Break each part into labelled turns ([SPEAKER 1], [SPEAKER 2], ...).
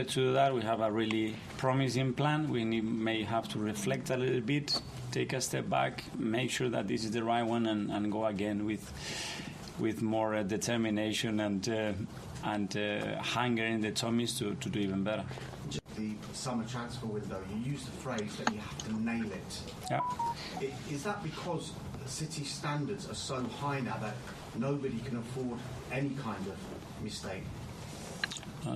[SPEAKER 1] order to do that, we have a really promising plan. We may have to reflect a little bit, take a step back, make sure that this is the right one, and go again with more determination and hunger in the tummies to do even better.
[SPEAKER 2] The summer transfer window, you used the phrase that you have to nail it.
[SPEAKER 1] Yeah.
[SPEAKER 2] Is that because City standards are so high now that nobody can afford any kind of mistake?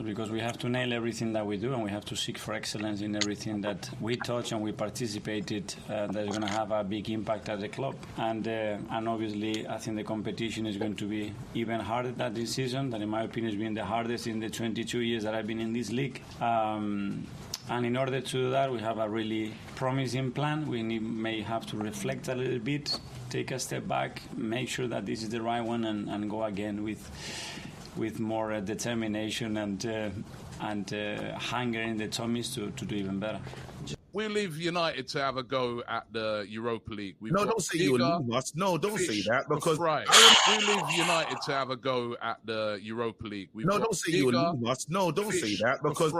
[SPEAKER 1] Because we have to nail everything that we do, and we have to seek for excellence in everything that we touch and we participated. That is going to have a big impact at the club, and obviously I think the competition is going to be even harder this season. That, in my opinion, has been the hardest in the 22 years that I've been in this league. And in order to do that, we have a really promising plan. We may have to reflect a little bit, take a step back, make sure that this is the right one, and go again with more determination and hunger in the tummies to do even better.
[SPEAKER 3] We'll leave United to have a go at the Europa League.
[SPEAKER 4] Don't say you'll leave us. No, don't say that, because
[SPEAKER 3] we'll leave United to have a go at the Europa League.
[SPEAKER 4] Don't say you'll leave us. No, don't say that, because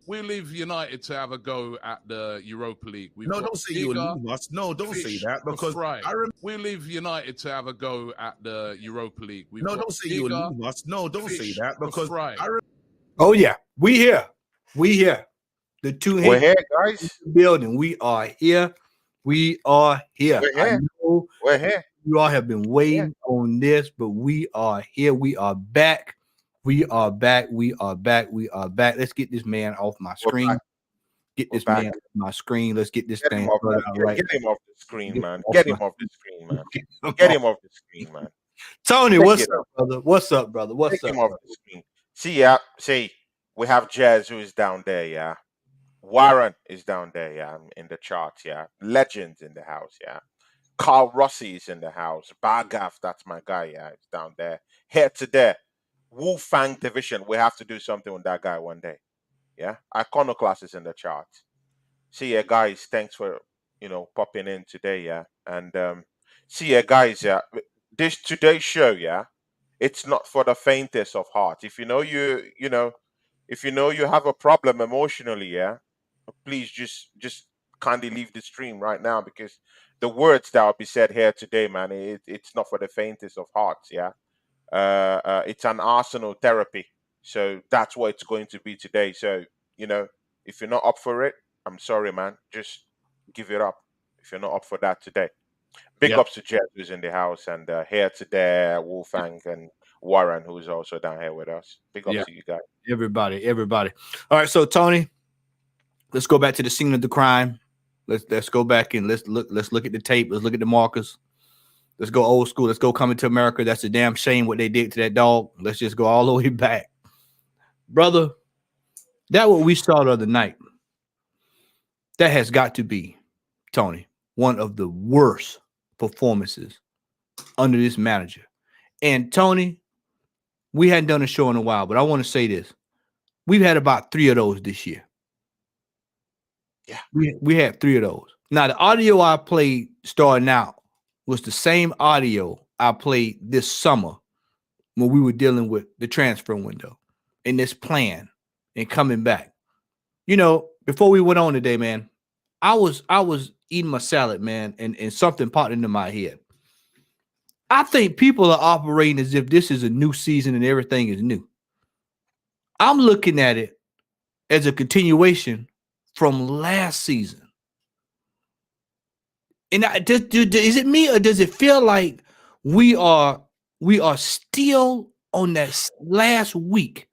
[SPEAKER 3] we'll leave United to have a go at the Europa League.
[SPEAKER 4] Don't say you'll leave us. No, don't say that, because
[SPEAKER 3] we'll leave United to have a go at the Europa League.
[SPEAKER 4] Don't say you'll leave us. No, don't say that, because
[SPEAKER 5] oh yeah, we here. The two
[SPEAKER 6] We're here, guys.
[SPEAKER 5] Building. We are here. We are here.
[SPEAKER 6] We're here.
[SPEAKER 5] You all have been waiting on this, but we are here. We are back. We are back. We are back. We are back. Let's get this man off my screen. Get this man off my screen. Let's get this thing right.
[SPEAKER 6] Get him off the screen, man. Get him off the screen, man. Get him off the screen, man.
[SPEAKER 5] Tony, what's up, brother? What's up, brother? What's up?
[SPEAKER 6] Him off the screen. See, we have Jez, who is down there, yeah. Warren is down there, yeah, in the chart, yeah. Legends in the house, yeah. Carl Rossi is in the house. Bargav, that's my guy, yeah, it's down there. Here to there. Wu Fang division. We have to do something with that guy one day. Yeah. Iconoclast is in the chart. See ya, guys. Thanks for popping in today, yeah. And see ya, guys, yeah. This today's show, yeah, it's not for the faintest of heart. If you know you have a problem emotionally, yeah, please just kindly leave the stream right now, because the words that will be said here today, man, it's not for the faintest of hearts, yeah. It's an arsenal therapy, so that's what it's going to be today. So if you're not up for it, I'm sorry, man, just give it up if you're not up for that today. Big ups to Jet, who's in the house, and here today, Wolfgang and Warren, who's also down here with us. Big ups to you guys.
[SPEAKER 5] Everybody. All right, so Tony, let's go back to the scene of the crime. Let's go back and let's look at the tape. Let's look at the markers. Let's go old school. Let's go Coming to America. That's a damn shame what they did to that dog. Let's just go all the way back. Brother, that what we saw the other night, that has got to be, Tony, one of the worst performances under this manager. And Tony, we hadn't done a show in a while, but I want to say this. We've had about 3 of those this year.
[SPEAKER 6] Yeah.
[SPEAKER 5] We had 3 of those. Now, the audio I played starting out was the same audio I played this summer when we were dealing with the transfer window and this plan and coming back. Before we went on today, man, I was eating my salad, man, and something popped into my head. I think people are operating as if this is a new season and everything is new. I'm looking at it as a continuation from last season. And is it me, or does it feel like we are still on that last week,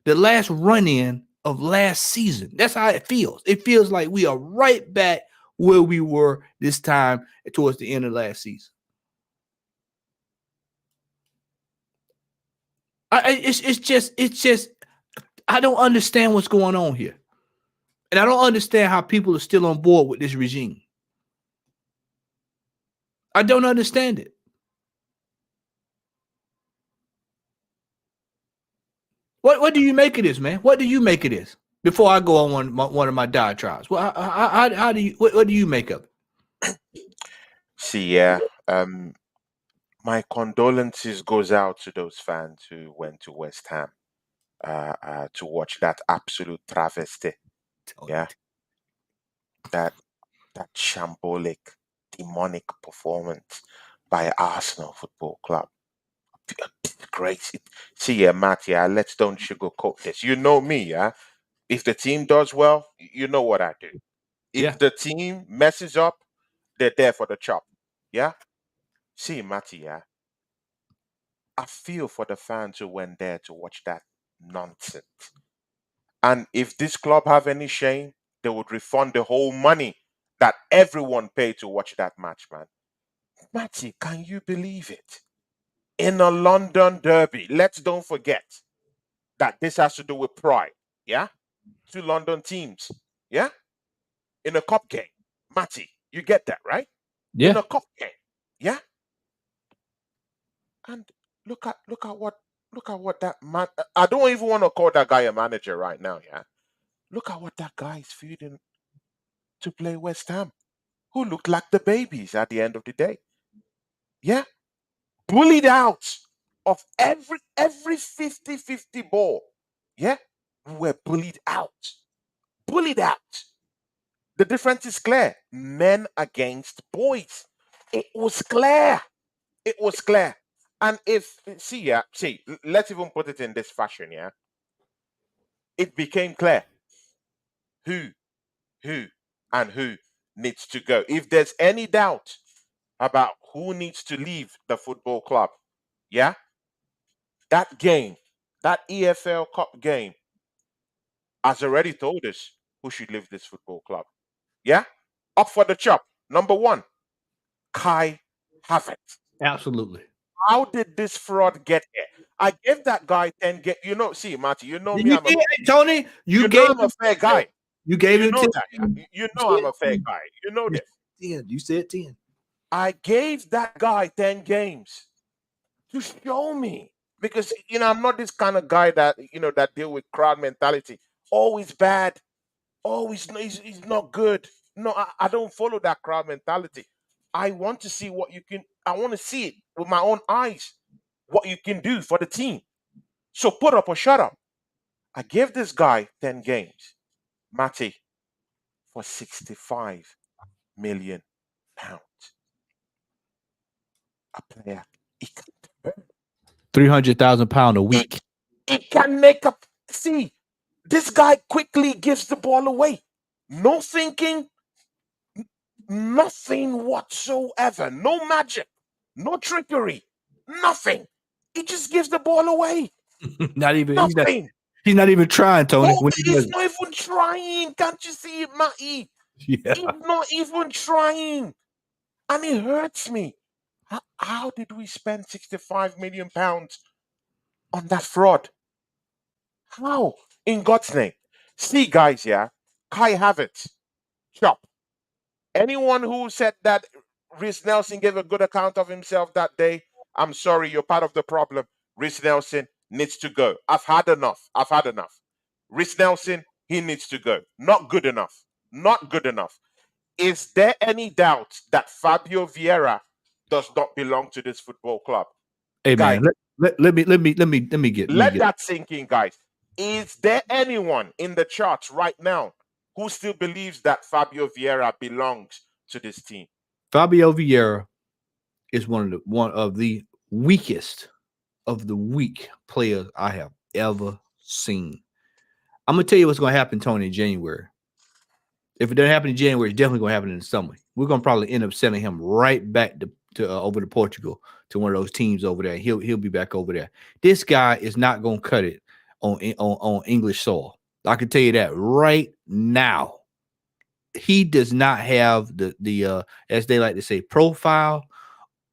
[SPEAKER 5] the last run-in of last season? That's how it feels. It feels like we are right back where we were this time towards the end of last season. It's just I don't understand what's going on here. And I don't understand how people are still on board with this regime. I don't understand it. What do you make of this, man? What do you make of this? Before I go on one of my diatribes, well, how do you what do you make of it?
[SPEAKER 6] See, my condolences goes out to those fans who went to West Ham. to watch that absolute travesty. Yeah, that shambolic, demonic performance by Arsenal Football Club. Great. See, Matt, let's don't sugarcoat this. You know me, yeah. If the team does well, you know what I do. If the team messes up, they're there for the chop. Yeah. See, Matty, yeah. I feel for the fans who went there to watch that nonsense. And if this club have any shame, they would refund the whole money that everyone paid to watch that match, man. Matty, can you believe it? In a London derby, let's don't forget that this has to do with pride. Yeah? Two London teams. Yeah? In a cup game. Matty, you get that, right?
[SPEAKER 5] Yeah.
[SPEAKER 6] In a cup game. Yeah? And look at what that man. I don't even want to call that guy a manager right now, yeah. Look at what that guy is feeding to play West Ham, who looked like the babies at the end of the day. Yeah? Bullied out of every 50-50 ball. Yeah? We were bullied out. Bullied out. The difference is clear. Men against boys. It was clear. It was clear. And let's even put it in this fashion, yeah. It became clear who, and who needs to go. If there's any doubt about who needs to leave the football club, yeah, that game, that EFL Cup game, has already told us who should leave this football club. Yeah? Up for the chop. Number 1, Kai Havertz.
[SPEAKER 5] Absolutely.
[SPEAKER 6] How did this fraud get here? I gave that guy 10 games. You know, see, Marty, you know me.
[SPEAKER 5] Tony,
[SPEAKER 6] you know I'm a fair guy.
[SPEAKER 5] You gave him 10.
[SPEAKER 6] You know I'm a fair guy. You know this.
[SPEAKER 5] 10. You said 10.
[SPEAKER 6] I gave that guy 10 games to show me. Because, I'm not this kind of guy that, that deal with crowd mentality. Always bad. Always, he's not good. No, I don't follow that crowd mentality. I want to see what you can. I want to see it with my own eyes, what you can do for the team. So put up or shut up. I gave this guy 10 games, Matty, for £65 million. A player.
[SPEAKER 5] £300,000 a week.
[SPEAKER 6] He can make up. See, this guy quickly gives the ball away. No thinking, nothing whatsoever. No magic, no trickery, nothing. He just gives the ball away.
[SPEAKER 5] Not even
[SPEAKER 6] nothing.
[SPEAKER 5] He's not even trying, Tony.
[SPEAKER 6] He's not even trying. Can't you see it, Matty?
[SPEAKER 5] Yeah.
[SPEAKER 6] He's not even trying. And it hurts me. How did we spend £65 million on that fraud? How? In God's name. See, guys, yeah, Kai Havertz, chop. Anyone who said that Reece Nelson gave a good account of himself that day, I'm sorry, you're part of the problem. Reece Nelson needs to go. I've had enough. Reece Nelson, he needs to go. Not good enough. Not good enough. Is there any doubt that Fabio Vieira does not belong to this football club?
[SPEAKER 5] Hey, guys, man, let me get
[SPEAKER 6] that sink in, guys. Is there anyone in the charts right now who still believes that Fabio Vieira belongs to this team?
[SPEAKER 5] Fabio Vieira is one of the weakest of the weak players I have ever seen. I'm gonna tell you what's gonna happen, Tony, in January. If it doesn't happen in January, it's definitely gonna happen in the summer. We're gonna probably end up sending him right back to over to Portugal to one of those teams over there. He'll be back over there. This guy is not gonna cut it on English soil. I can tell you that right now. He does not have the as they like to say, profile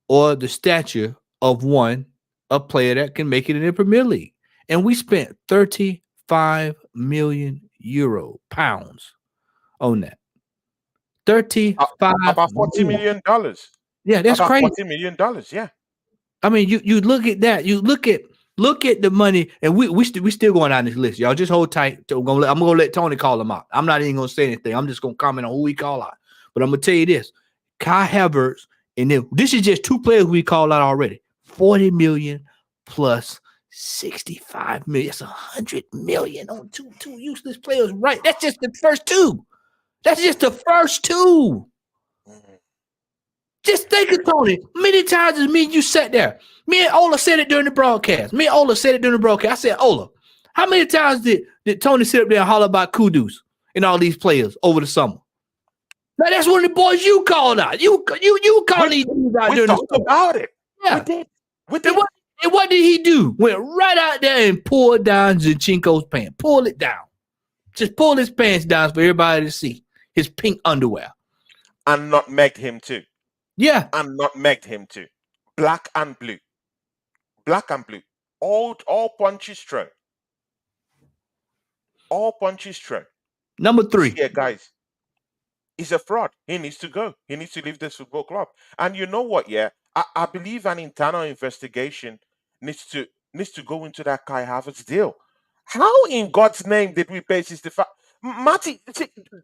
[SPEAKER 5] or the stature of a player that can make it in the Premier League. And we spent 35 million pounds on that. 35
[SPEAKER 6] about $40 million.
[SPEAKER 5] Yeah, that's
[SPEAKER 6] about
[SPEAKER 5] crazy.
[SPEAKER 6] $40 million. Yeah.
[SPEAKER 5] I mean, you look at that. You look at the money, and we still going down this list. Y'all just hold tight. I'm gonna let Tony call them out. I'm not even gonna say anything. I'm just gonna comment on who we call out. But I'm gonna tell you this: Kai Havertz, and then this is just two players we call out already. 40 million plus $65 million. That's $100 million on two useless players, right? That's just the first two. That's just the first two. Just think of Tony. Many times as me and you sat there. Me and Ola said it during the broadcast. I said, Ola, how many times did Tony sit up there and holler about Kudus and all these players over the summer? Now that's one of the boys you called out. You called these dudes out during the summer.
[SPEAKER 6] About it.
[SPEAKER 5] Yeah.
[SPEAKER 6] We did.
[SPEAKER 5] And what did he do? Went right out there and pulled down Zinchenko's pants. Pull it down. Just pull his pants down for everybody to see. His pink underwear.
[SPEAKER 6] And nutmegged him too.
[SPEAKER 5] Yeah.
[SPEAKER 6] And nutmegged him too. Black and blue. Black and blue. All punches thrown. All punches thrown.
[SPEAKER 5] Number 3.
[SPEAKER 6] Yeah, guys. He's a fraud. He needs to go. He needs to leave this football club. And you know what? Yeah, I believe an internal investigation needs to go into that Kai Havertz deal. How in God's name did we pay 65? Matty,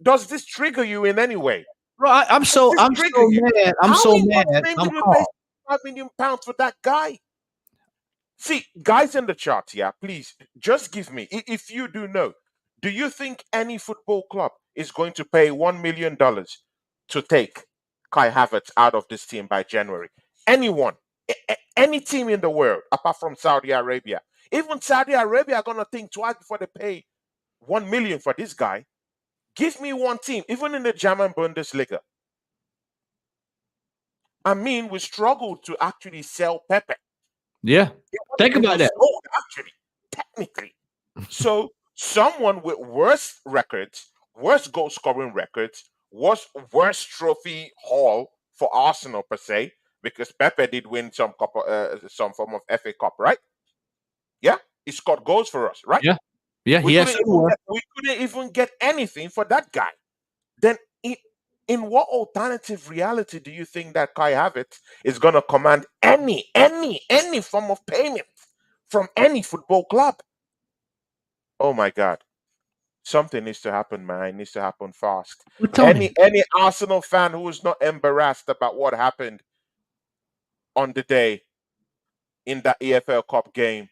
[SPEAKER 6] does this trigger you in any way?
[SPEAKER 5] Right, I'm so mad. I'm so mad.
[SPEAKER 6] I'm pay £5 million for that guy. See, guys in the chat, yeah, please just give me, if you do know, do you think any football club is going to pay $1 million to take Kai Havertz out of this team by January? Anyone, any team in the world, apart from Saudi Arabia. Even Saudi Arabia are going to think twice before they pay $1 million for this guy. Give me one team, even in the German Bundesliga. I mean, we struggled to actually sell Pepe.
[SPEAKER 5] Yeah. Think about that.
[SPEAKER 6] Sold, actually, technically. So someone with worse records, worse goal scoring records, worse trophy haul for Arsenal per se, because Pepe did win some form of FA Cup, right? Yeah, he scored goals for us, right?
[SPEAKER 5] Yeah, yeah.
[SPEAKER 6] We couldn't even get anything for that guy. Then, in what alternative reality do you think that Kai Havertz is going to command any form of payment from any football club? Oh my God. Something needs to happen, man. It needs to happen fast. Any Arsenal fan who is not embarrassed about what happened on the day in that EFL Cup game,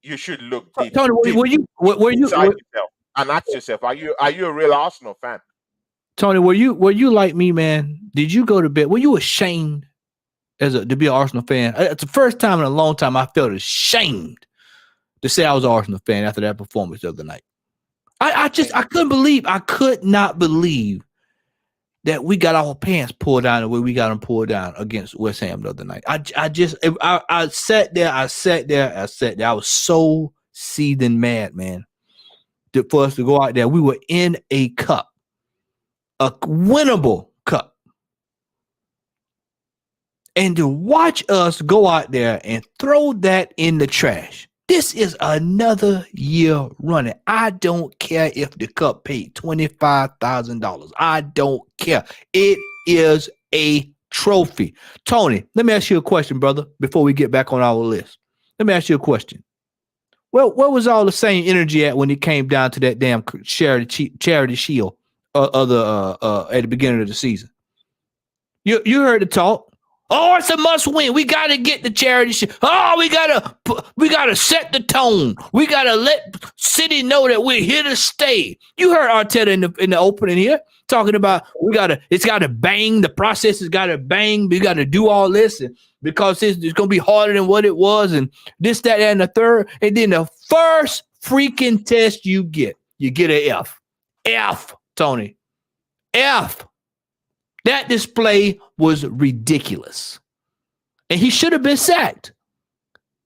[SPEAKER 6] you should look deep.
[SPEAKER 5] Tony, were you
[SPEAKER 6] and ask yourself, are you a real Arsenal fan?
[SPEAKER 5] Tony, were you like me, man? Did you go to bed? Were you ashamed to be an Arsenal fan? It's the first time in a long time I felt ashamed to say I was an Arsenal fan after that performance the other night. I could not believe that we got our pants pulled down the way we got them pulled down against West Ham the other night. I sat there. I was so seething mad, man. For us to go out there, we were in a cup, a winnable cup, and to watch us go out there and throw that in the trash. This is another year running. I don't care if the cup paid $25,000. I don't care. It is a trophy. Tony, let me ask you a question, brother, before we get back on our list. Let me ask you a question. Well, where was all the same energy at when it came down to that damn charity shield at the beginning of the season? You heard the talk. Oh, it's a must win. We got to get the charity shield. Oh, we gotta set the tone. We gotta let City know that we're here to stay. You heard Arteta in the opening here talking about it's gotta bang. The process has gotta bang. We gotta do all this, and because it's gonna be harder than what it was, and this, that, and the third. And then the first freaking test you get an F. F, Tony. F. That display was ridiculous. And he should have been sacked.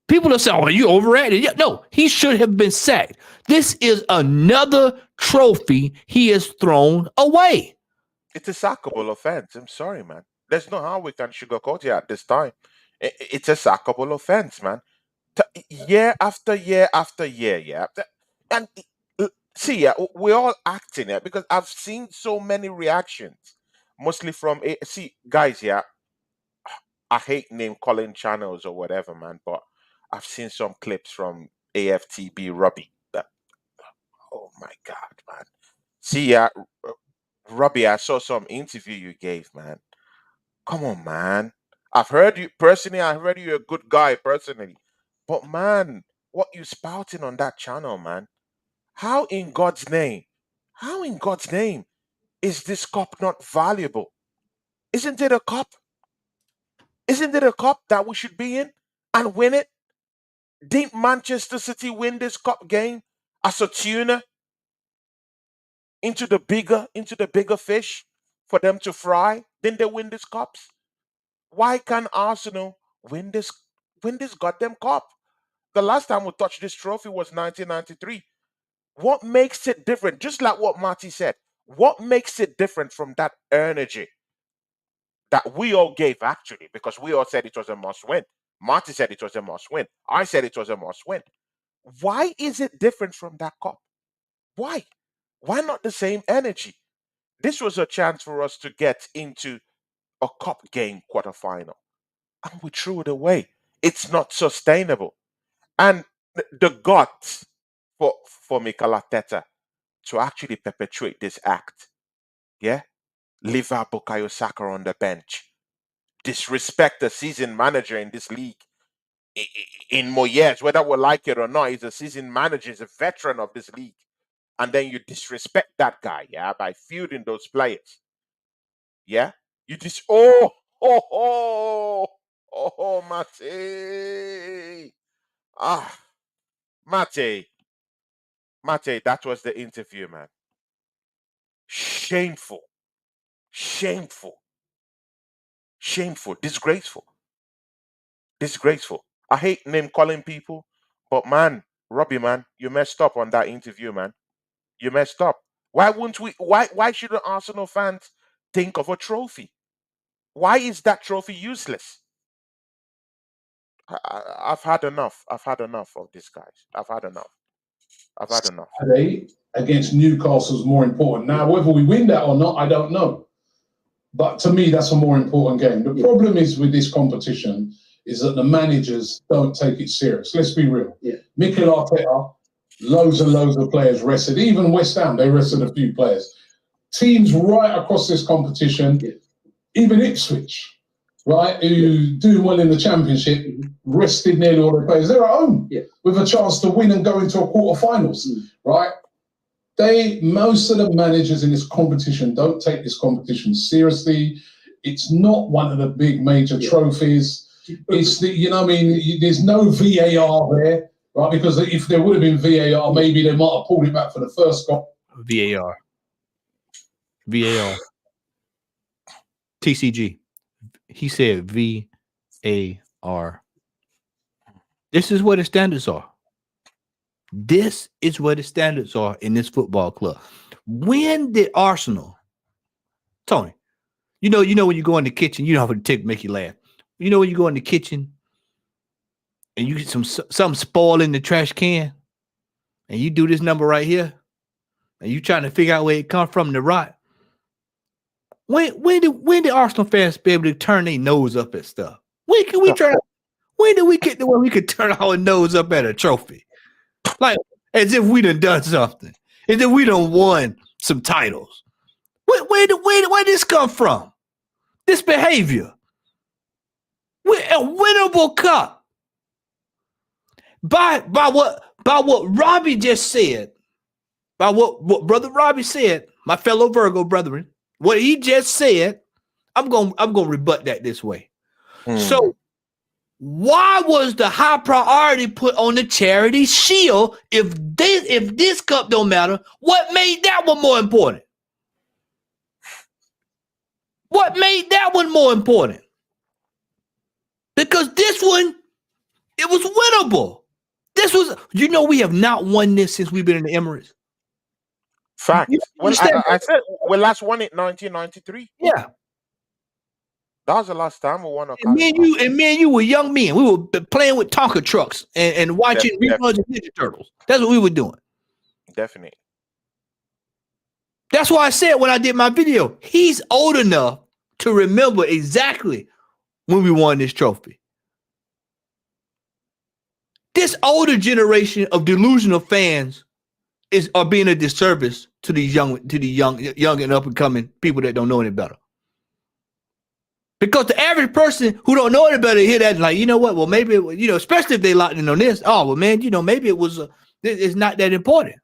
[SPEAKER 5] People are saying, oh, you overrated. Yeah, no, he should have been sacked. This is another trophy he has thrown away.
[SPEAKER 6] It's a sackable offense. I'm sorry, man. There's no how we can sugarcoat it at this time. It's a sackable offense, man. Year after year after year, yeah. And see, yeah, we're all acting it because I've seen so many reactions. Mostly from guys, yeah. I hate name calling channels or whatever, man, but I've seen some clips from AFTB Robbie. Oh my God, man. See, yeah, Robbie, I saw some interview you gave, man. Come on, man. I've heard you personally. I heard you're a good guy personally, but man, what you spouting on that channel, man. How in God's name, how in God's name is this cup not valuable? Isn't it a cup? Isn't it a cup that we should be in and win it? Didn't Manchester City win this cup game as a tuna into the bigger fish for them to fry? Didn't they win this cups? Why can't Arsenal win this goddamn cup? The last time we touched this trophy was 1993. What makes it different? Just like what Marty said, what makes it different from that energy that we all gave actually? Because we all said it was a must win. Marty said it was a must win. I said it was a must win. Why is it different from that cup? Why? Why not the same energy? This was a chance for us to get into a cup game quarterfinal, and we threw it away. It's not sustainable. And the guts for Mikel Arteta to actually perpetuate this act, yeah, leave out Bukayo Saka on the bench, disrespect the seasoned manager in this league in more years, whether we like it or not. He's a seasoned manager, he's a veteran of this league, and then you disrespect that guy, yeah, by fielding those players, yeah. You just Mate, ah, Mate, that was the interview, man. Shameful, shameful, shameful, disgraceful, disgraceful. I hate name calling people, but man, Robbie, man, you messed up on that interview, man. You messed up. Why wouldn't we? Why shouldn't Arsenal fans think of a trophy? Why is that trophy useless? I've had enough. I've had enough of this, guys. I've had enough. I've had enough.
[SPEAKER 7] Saturday against Newcastle is more important. Now, whether we win that or not, I don't know. But to me, that's a more important game. The problem is with this competition is that the managers don't take it serious. Let's be real.
[SPEAKER 8] Yeah.
[SPEAKER 7] Mikel Arteta, loads and loads of players rested. Even West Ham, they rested a few players. Teams right across this competition, even Ipswich, right, who do well in the Championship, rested nearly all their players. They're at home with a chance to win and go into a quarterfinals, right? Most of the managers in this competition don't take this competition seriously. It's not one of the big major trophies. It's the, you know what I mean? There's no VAR there, right? Because if there would have been VAR, maybe they might have pulled it back for the first goal.
[SPEAKER 5] VAR. TCG. He said VAR. This is where the standards are. This is where the standards are in this football club. When did Arsenal, Tony, you know when you go in the kitchen, you know how to make you laugh. You know when you go in the kitchen and you get something spoil in the trash can, and you do this number right here, and you trying to figure out where it comes from to rot. When did Arsenal fans be able to turn their nose up at stuff? When did we get to where we could turn our nose up at a trophy? Like, as if we done something. As if we done won some titles. Where did this come from? This behavior. We're a winnable cup. By what Robbie just said, by what Brother Robbie said, my fellow Virgo brethren, what he just said, I'm gonna rebut that this way. So why was the high priority put on the Charity Shield if this cup don't matter? What made that one more important? What made that one more important? Because this one, it was winnable. This was, we have not won this since we've been in the Emirates.
[SPEAKER 6] Fact. Well, I said we last won it 1993.
[SPEAKER 5] Yeah.
[SPEAKER 6] That was the last time we won a cup.
[SPEAKER 5] And me and you were young men. We were playing with Tonka trucks and watching reruns of Ninja Turtles. That's what we were doing.
[SPEAKER 6] Definitely.
[SPEAKER 5] That's why I said when I did my video, he's old enough to remember exactly when we won this trophy. This older generation of delusional fans are being a disservice to these young and up and coming people that don't know any better. Because the average person who don't know any better hear that like, you know what? Well, maybe especially if they locked in on this. Oh, well, man, maybe it was it's not that important.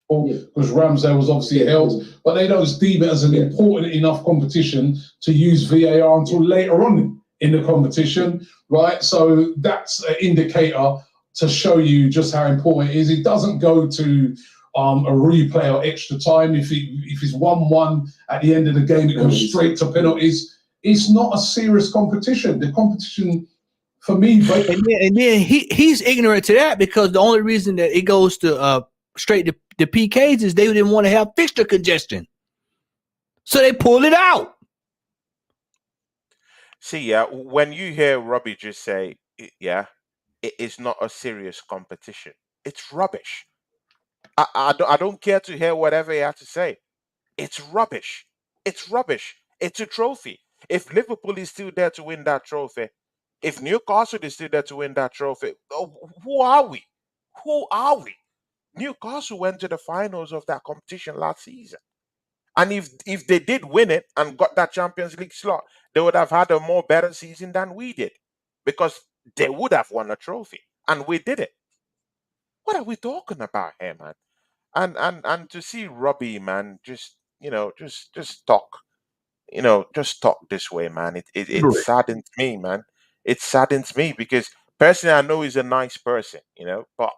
[SPEAKER 7] Because Ramsdale was obviously held, but they don't deem it as an important enough competition to use VAR until later on in the competition, right? So that's an indicator to show you just how important it is. It doesn't go to a replay or extra time. If it's 1-1 at the end of the game, it goes straight to penalties. It's not a serious competition. The competition, for me,
[SPEAKER 5] and then he's ignorant to that because the only reason that it goes to straight to the PKs is they didn't want to have fixture congestion, so they pulled it out.
[SPEAKER 6] See, when you hear Robbie just say, it is not a serious competition, it's rubbish. I don't care to hear whatever he has to say. It's rubbish. It's rubbish. It's a trophy. If Liverpool is still there to win that trophy, if Newcastle is still there to win that trophy, who are we? Who are we? Newcastle went to the finals of that competition last season. And if they did win it and got that Champions League slot, they would have had a more better season than we did. Because they would have won a trophy. And we did it. What are we talking about here, man? And to see Robbie, man, just talk, just talk this way, man. It saddens me, man. It saddens me because personally I know he's a nice person, but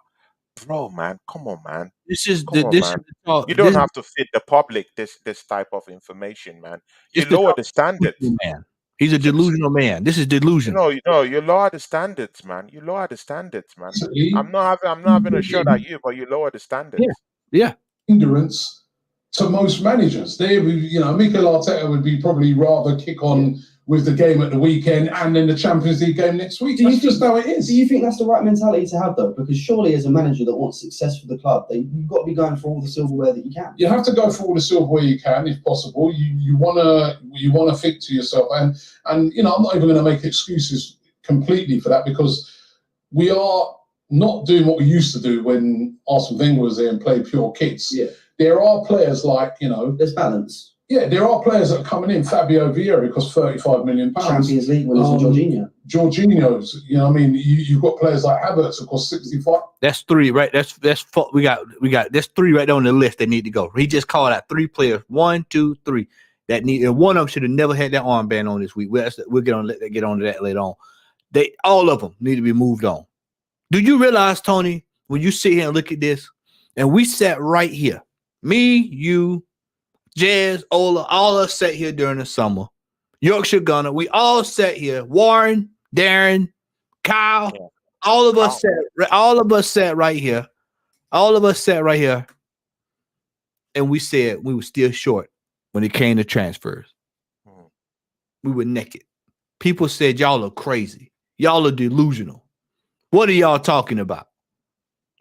[SPEAKER 6] bro, man, come on, man. You don't have to feed the public this type of information, man. You lower the standards.
[SPEAKER 5] Man. He's a delusional man. This is delusion.
[SPEAKER 6] You lower the standards, man. You lower the standards, man. I'm not having a shot at you, but you lower the standards.
[SPEAKER 5] Yeah.
[SPEAKER 7] Hindrance to most managers. Mikel Arteta would be probably rather kick on with the game at the weekend and then the Champions League game next week. That's just how it is.
[SPEAKER 8] Do you think that's the right mentality to have, though? Because surely as a manager that wants success for the club, you've got to be going for all the silverware that you can.
[SPEAKER 7] You have to go for all the silverware you can, if possible. You wanna think to yourself, and I'm not even going to make excuses completely for that because we are not doing what we used to do when Arsene Wenger was there and played pure kids.
[SPEAKER 8] Yeah.
[SPEAKER 7] There are players like,
[SPEAKER 8] there's balance.
[SPEAKER 7] Yeah, there are players that are coming in. Fabio Vieira costs £35 million.
[SPEAKER 8] Champions League winners and Jorginho.
[SPEAKER 7] Jorginho's, you've got players like Havertz that cost 65.
[SPEAKER 5] That's three, right? That's we got that's three right there on the list that need to go. He just called out 3 players, 1, 2, 3 that need, and one of them should have never had that armband on this week. We'll get on to that later on. All of them need to be moved on. Do you realize, Tony, when you sit here and look at this, and we sat right here, me, you, Jazz, Ola, all of us sat here during the summer. Yorkshire Gunner, we all sat here. Warren, Darren, Kyle, all of us sat right here. All of us sat right here, and we said we were still short when it came to transfers. We were naked. People said y'all are crazy. Y'all are delusional. What are y'all talking about?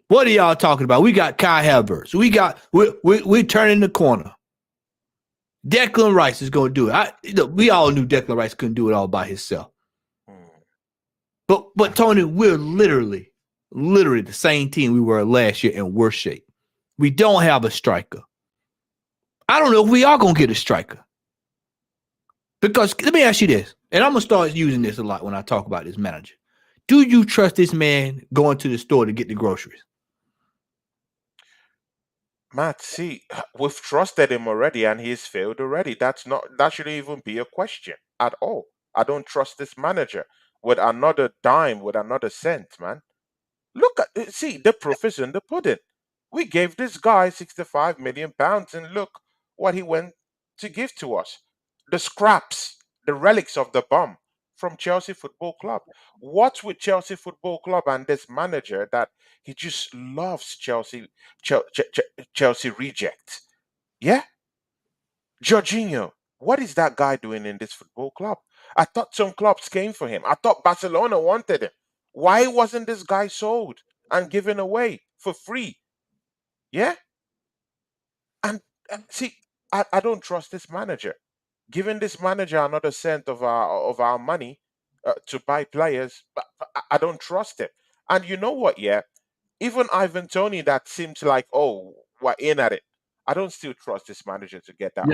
[SPEAKER 5] What are y'all talking about? We got Kai Havertz. We're turning the corner. Declan Rice is going to do it. We all knew Declan Rice couldn't do it all by himself. But Tony, we're literally the same team we were last year in worse shape. We don't have a striker. I don't know if we are going to get a striker. Because let me ask you this, and I'm going to start using this a lot when I talk about this manager. Do you trust this man going to the store to get the groceries?
[SPEAKER 6] Matt, see, we've trusted him already and he's failed already. That shouldn't even be a question at all. I don't trust this manager with another dime, with another cent, man. The proof is in the pudding. We gave this guy £65 million and look what he went to give to us. The scraps, the relics of the bomb from Chelsea Football Club. What's with Chelsea Football Club and this manager that he just loves Chelsea reject? Yeah? Jorginho, what is that guy doing in this football club? I thought some clubs came for him. I thought Barcelona wanted him. Why wasn't this guy sold and given away for free? Yeah? And see, I don't trust this manager. Giving this manager another cent of our money to buy players, I don't trust him. And you know what? Yeah, even Ivan Toney, that seems like, we're in at it. I don't still trust this manager to get that.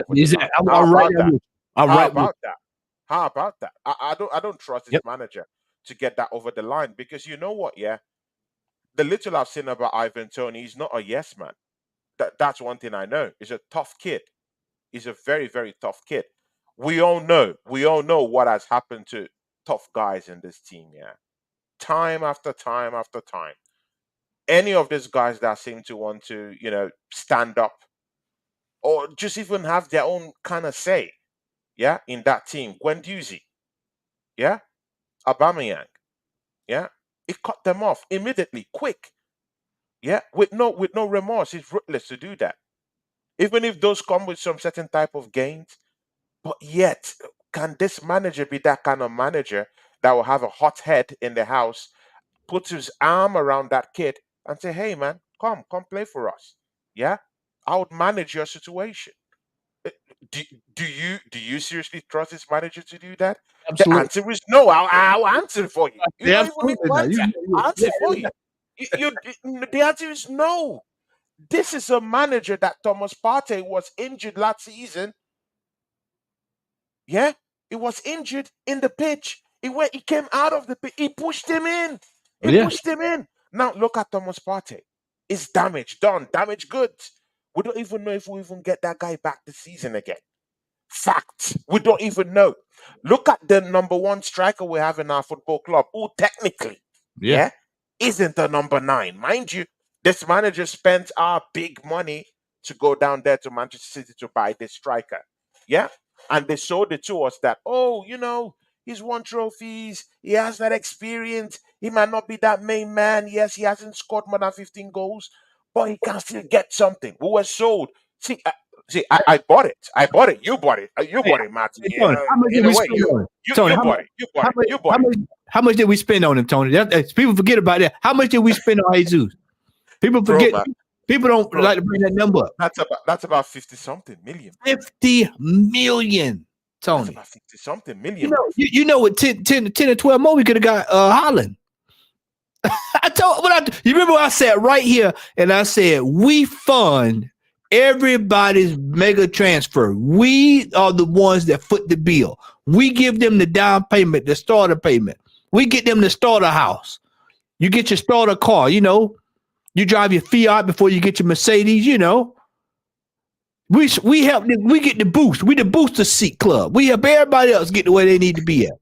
[SPEAKER 5] How
[SPEAKER 6] How about that? I don't trust this
[SPEAKER 5] Yep.
[SPEAKER 6] manager to get that over the line, because you know what? Yeah, the little I've seen about Ivan Tony, he's not a yes man. That's one thing I know. He's a tough kid. He's a very, very tough kid. We all know. We all know what has happened to tough guys in this team. Yeah, time after time after time. Any of these guys that seem to want to, stand up or just even have their own kind of say, yeah, in that team. Guendouzi, yeah, Aubameyang, yeah, he cut them off immediately, quick, yeah, with no remorse. It's ruthless to do that, even if those come with some certain type of gains. But yet, can this manager be that kind of manager that will have a hot head in the house, put his arm around that kid and say, "Hey, man, come play for us. Yeah, I would manage your situation." Uh, Do, do you seriously trust this manager to do that? The
[SPEAKER 5] Absolutely.
[SPEAKER 6] answer is no. I'll answer for you. You
[SPEAKER 5] Yeah,
[SPEAKER 6] don't even need
[SPEAKER 5] absolutely
[SPEAKER 6] to
[SPEAKER 5] not.
[SPEAKER 6] answer. I'll
[SPEAKER 5] Yeah,
[SPEAKER 6] answer for you. The answer is no. This is a manager that Thomas Partey was injured last season. Yeah, he was injured in the pitch. He came out of the pitch. He pushed him in. He
[SPEAKER 5] yeah.
[SPEAKER 6] pushed him in. Now look at Thomas Partey. It's damage done, damage goods. We don't even know if we even get that guy back this season again. Fact. We don't even know. Look at the number one striker we have in our football club, who technically,
[SPEAKER 5] Yeah.
[SPEAKER 6] yeah, isn't the number 9. Mind you, this manager spent our big money to go down there to Manchester City to buy this striker. Yeah. And they showed it to us that, oh, he's won trophies, he has that experience, he might not be that main man. Yes, he hasn't scored more than 15 goals, but he can still get something. We were sold. See, I bought it. I bought it. You bought it. You
[SPEAKER 5] Hey,
[SPEAKER 6] bought it, Martin.
[SPEAKER 5] hey, Tony, how much did
[SPEAKER 6] In a
[SPEAKER 5] we
[SPEAKER 6] way,
[SPEAKER 5] spend
[SPEAKER 6] you
[SPEAKER 5] on him?
[SPEAKER 6] you
[SPEAKER 5] Tony,
[SPEAKER 6] you
[SPEAKER 5] how
[SPEAKER 6] bought
[SPEAKER 5] much?
[SPEAKER 6] it. You bought
[SPEAKER 5] How
[SPEAKER 6] it.
[SPEAKER 5] much?
[SPEAKER 6] You
[SPEAKER 5] How
[SPEAKER 6] bought it.
[SPEAKER 5] much? How much did we spend on him, Tony? People forget about that. How much did we spend on Jesus? People
[SPEAKER 6] Bro,
[SPEAKER 5] forget.
[SPEAKER 6] man.
[SPEAKER 5] People don't
[SPEAKER 6] Bro,
[SPEAKER 5] like to bring that number up.
[SPEAKER 6] that's about 50 something million.
[SPEAKER 5] 50 million,
[SPEAKER 6] That's
[SPEAKER 5] Tony.
[SPEAKER 6] about 50 something
[SPEAKER 5] You
[SPEAKER 6] million,
[SPEAKER 5] know,
[SPEAKER 6] bro.
[SPEAKER 5] you know what? 10 or 12 more, we could have got Holland. You remember what I said right here, and I said we fund everybody's mega transfer. We are the ones that foot the bill. We give them the down payment, the starter payment. We get them the starter house. You get your starter car. You drive your Fiat before you get your Mercedes. We help them. We get the boost. We the booster seat club. We help everybody else get to where they need to be at.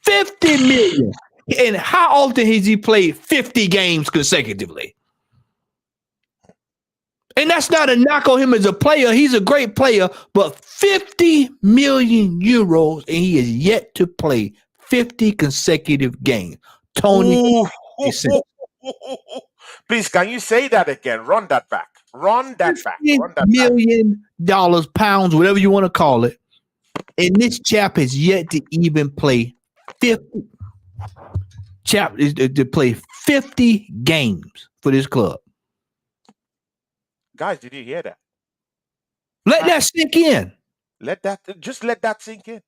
[SPEAKER 5] 50 million. And how often has he played 50 games consecutively? And that's not a knock on him as a player. He's a great player, but 50 million euros, and he is yet to play 50 consecutive games. Tony,
[SPEAKER 6] Please, can you say that again? Run that back. Run that back.
[SPEAKER 5] $50
[SPEAKER 6] Run that back.
[SPEAKER 5] million, pounds, whatever you want to call it. And this chap has yet to even play 50. Chap is to play 50 games for this club.
[SPEAKER 6] Guys, did you hear that?
[SPEAKER 5] Let that sink in.
[SPEAKER 6] Let that sink in.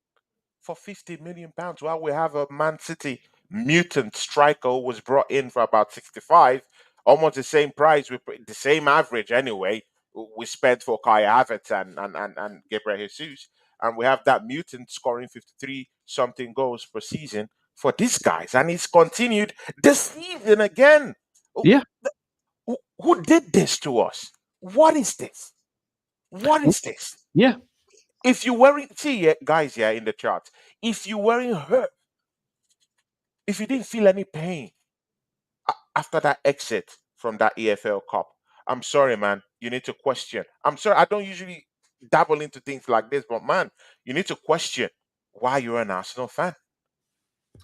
[SPEAKER 6] For 50 million pounds, while we have a Man City mutant striker who was brought in for about 65, almost the same price, the same average anyway, we spent for Kai Havertz and Gabriel Jesus. And we have that mutant scoring 53 something goals per season for these guys. And he's continued this season again.
[SPEAKER 5] Yeah.
[SPEAKER 6] Who did this to us? What is this? What is this?
[SPEAKER 5] Yeah.
[SPEAKER 6] If you weren't, see, guys, in the charts, if you weren't hurt, if you didn't feel any pain after that exit from that EFL Cup, I'm sorry, man, you need to question. I'm sorry, I don't usually dabble into things like this, but man, you need to question why you're an Arsenal fan.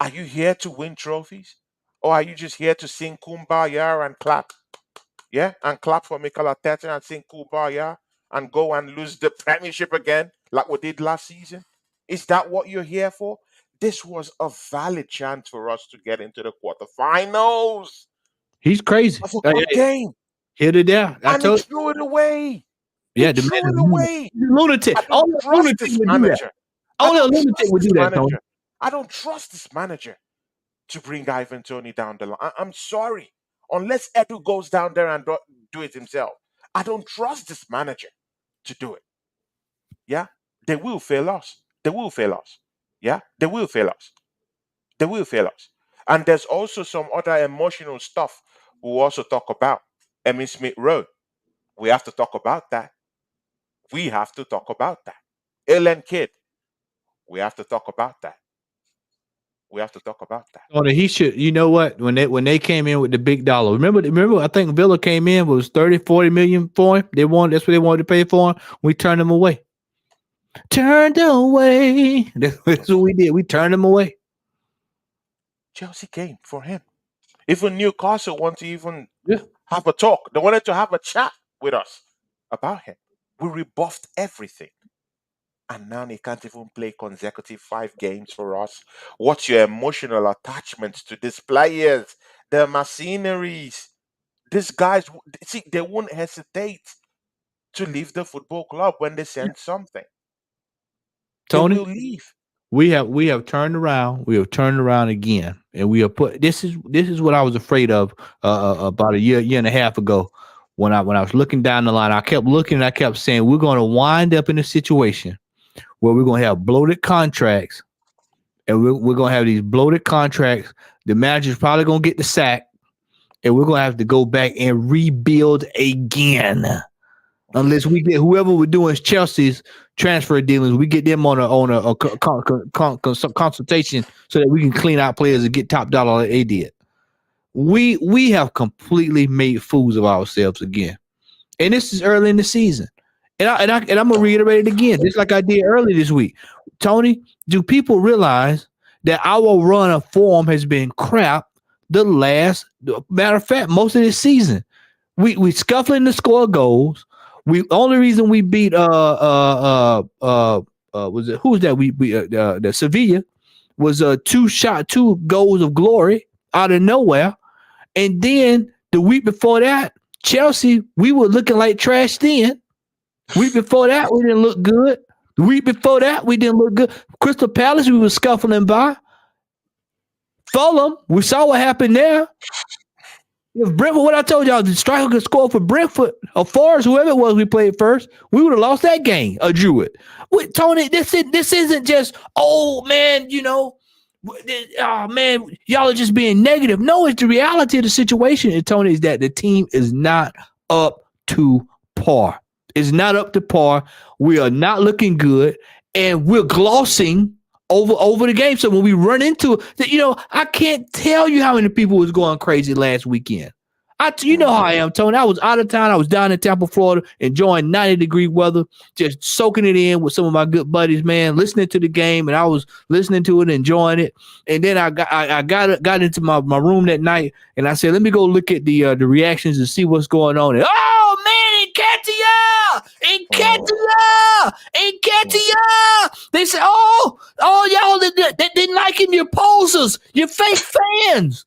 [SPEAKER 6] Are you here to win trophies? Or are you just here to sing Kumbaya and clap? Yeah, and clap for Mikel Arteta and sing Kumbaya and go and lose the Premiership again like we did last season? Is that what you're here for? This was a valid chance for us to get into the quarterfinals.
[SPEAKER 5] He's crazy.
[SPEAKER 6] Of a good game.
[SPEAKER 5] Hit it down.
[SPEAKER 6] And he threw it away.
[SPEAKER 5] Yeah,
[SPEAKER 6] he threw it away.
[SPEAKER 5] Lunatic.
[SPEAKER 6] I don't trust this manager.
[SPEAKER 5] Only a lunatic would do that, Tony.
[SPEAKER 6] I don't trust this manager to bring Ivan Tony down the line. I'm sorry. Unless Edu goes down there and do it himself, I don't trust this manager to do it. Yeah, they will fail us. They will fail us. Yeah, they will fail us. They will fail us. And there's also some other emotional stuff we'll also talk about. Emmitt Smith Road. We have to talk about that. We have to talk about that. Ellen Kidd. We have to talk about that. We have to talk about that.
[SPEAKER 5] Oh, he should. You know what? When they came in with the big dollar, remember. I think Villa came in was 30, 40 million for him. That's what they wanted to pay for him. We turned him away. Turned away. That's what we did. We turned him away.
[SPEAKER 6] Chelsea came for him. Even Newcastle want to even
[SPEAKER 5] Yeah.
[SPEAKER 6] have a talk. They wanted to have a chat with us about him. We rebuffed everything. And now they can't even play consecutive 5 games for us. What's your emotional attachment to these players? The mercenaries. These guys, see, they won't hesitate to leave the football club when they send something.
[SPEAKER 5] Tony,
[SPEAKER 6] they will leave.
[SPEAKER 5] we have turned around. We have turned around again, and we have put. This is what I was afraid of about a year and a half ago. When I was looking down the line, I kept looking and I kept saying we're going to wind up in a situation where we're going to have bloated contracts, and we're going to have these bloated contracts. The manager's probably going to get the sack, and we're going to have to go back and rebuild again. Unless we get whoever we're doing Chelsea's transfer dealings, we get them on a consultation so that we can clean out players and get top dollar like they did. We have completely made fools of ourselves again, and this is early in the season. And I'm gonna reiterate it again, just like I did early this week. Tony, do people realize that our run of form has been crap? Matter of fact, most of this season, we scuffling to score goals. Only reason we beat was it who's that we the Sevilla was 2 goals of glory out of nowhere, and then the week before that, Chelsea, we were looking like trash then. Week before that, we didn't look good. The week before that, we didn't look good. Crystal Palace, we were scuffling by. Fulham, we saw what happened there. If Brentford, what I told y'all, the striker could score for Brentford or Forest, whoever it was we played first, we would have lost that game or drew it. Tony, this isn't just, oh man, oh man, y'all are just being negative. No, it's the reality of the situation. And Tony, is that the team is not up to par. It's not up to par. We are not looking good, and we're glossing over the game. So when we run into it, I can't tell you how many people was going crazy last weekend. You know how I am, Tony. I was out of town. I was down in Tampa, Florida, enjoying 90-degree weather, just soaking it in with some of my good buddies, man, listening to the game, and I was listening to it, enjoying it. And then I got into my room that night, and I said, let me go look at the reactions and see what's going on. And, oh, man, Enketia! They said, oh, y'all that didn't like him, your posers, your fake fans.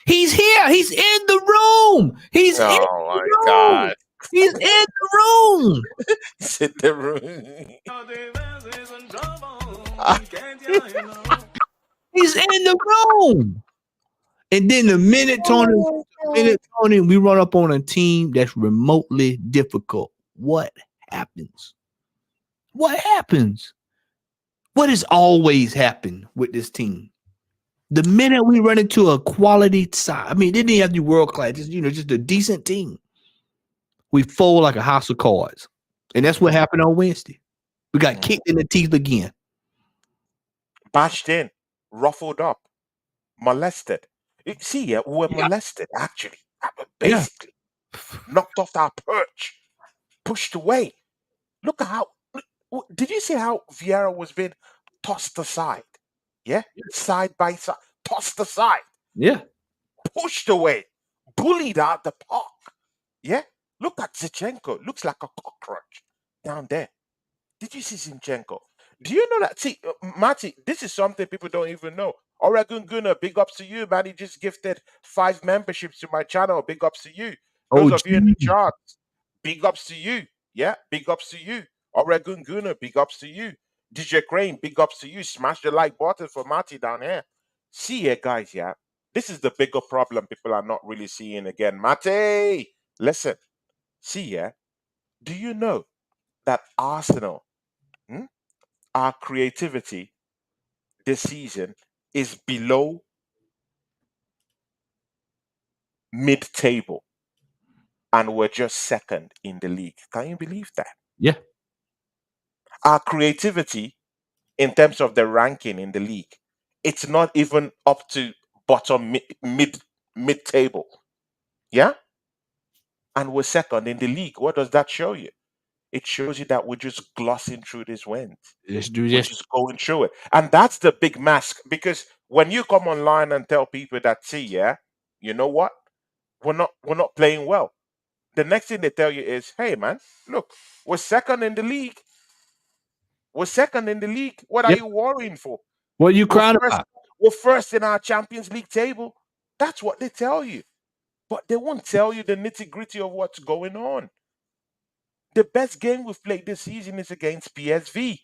[SPEAKER 5] He's here. He's in the room. He's in the room. God. He's in the room.
[SPEAKER 6] He's in the room.
[SPEAKER 5] He's in the room. And then the minute Tony, we run up on a team that's remotely difficult. What happens? What happens? What has always happened with this team? The minute we run into a quality side, I mean, they didn't have to be world class, just a decent team. We fold like a house of cards. And that's what happened on Wednesday. We got kicked in the teeth again.
[SPEAKER 6] Bashed in, ruffled up, molested. See, we were molested, actually. Basically. Knocked off our perch. Pushed away. Look at how... Did you see how Vieira was being tossed aside? Yeah? Side by side. Tossed aside.
[SPEAKER 5] Yeah.
[SPEAKER 6] Pushed away. Bullied out the park. Yeah? Look at Zinchenko. Looks like a cockroach down there. Did you see Zinchenko? Do you know that? See, Matty, this is something people don't even know. Oregon Gunner, big ups to you, man. He just gifted 5 memberships to my channel. Big ups to you. Those of you in the charts, big ups to you. Yeah, big ups to you. Oregon Gunner, big ups to you. DJ Crane, big ups to you. Smash the like button for Matty down here. See here, guys, yeah. This is the bigger problem people are not really seeing again. Matty, listen. See, yeah. Do you know that Arsenal our creativity this season is below mid-table, and we're just second in the league. Can you believe that?
[SPEAKER 5] Yeah.
[SPEAKER 6] Our creativity in terms of the ranking in the league, it's not even up to bottom mid-table. Yeah? And we're second in the league. What does that show you? It shows you that we're just glossing through these wins.
[SPEAKER 5] Let's do
[SPEAKER 6] We're
[SPEAKER 5] this.
[SPEAKER 6] just going through it. And that's the big mask, because when you come online and tell people that, see, yeah, you know what? We're not playing well. The next thing they tell you is, hey man, look, we're second in the league. We're second in the league. What are
[SPEAKER 5] Yep.
[SPEAKER 6] you worrying for?
[SPEAKER 5] What are you
[SPEAKER 6] We're
[SPEAKER 5] crying
[SPEAKER 6] first,
[SPEAKER 5] about?
[SPEAKER 6] we're first in our Champions League table. That's what they tell you. But they won't tell you the nitty-gritty of what's going on. The best game we've played this season is against PSV.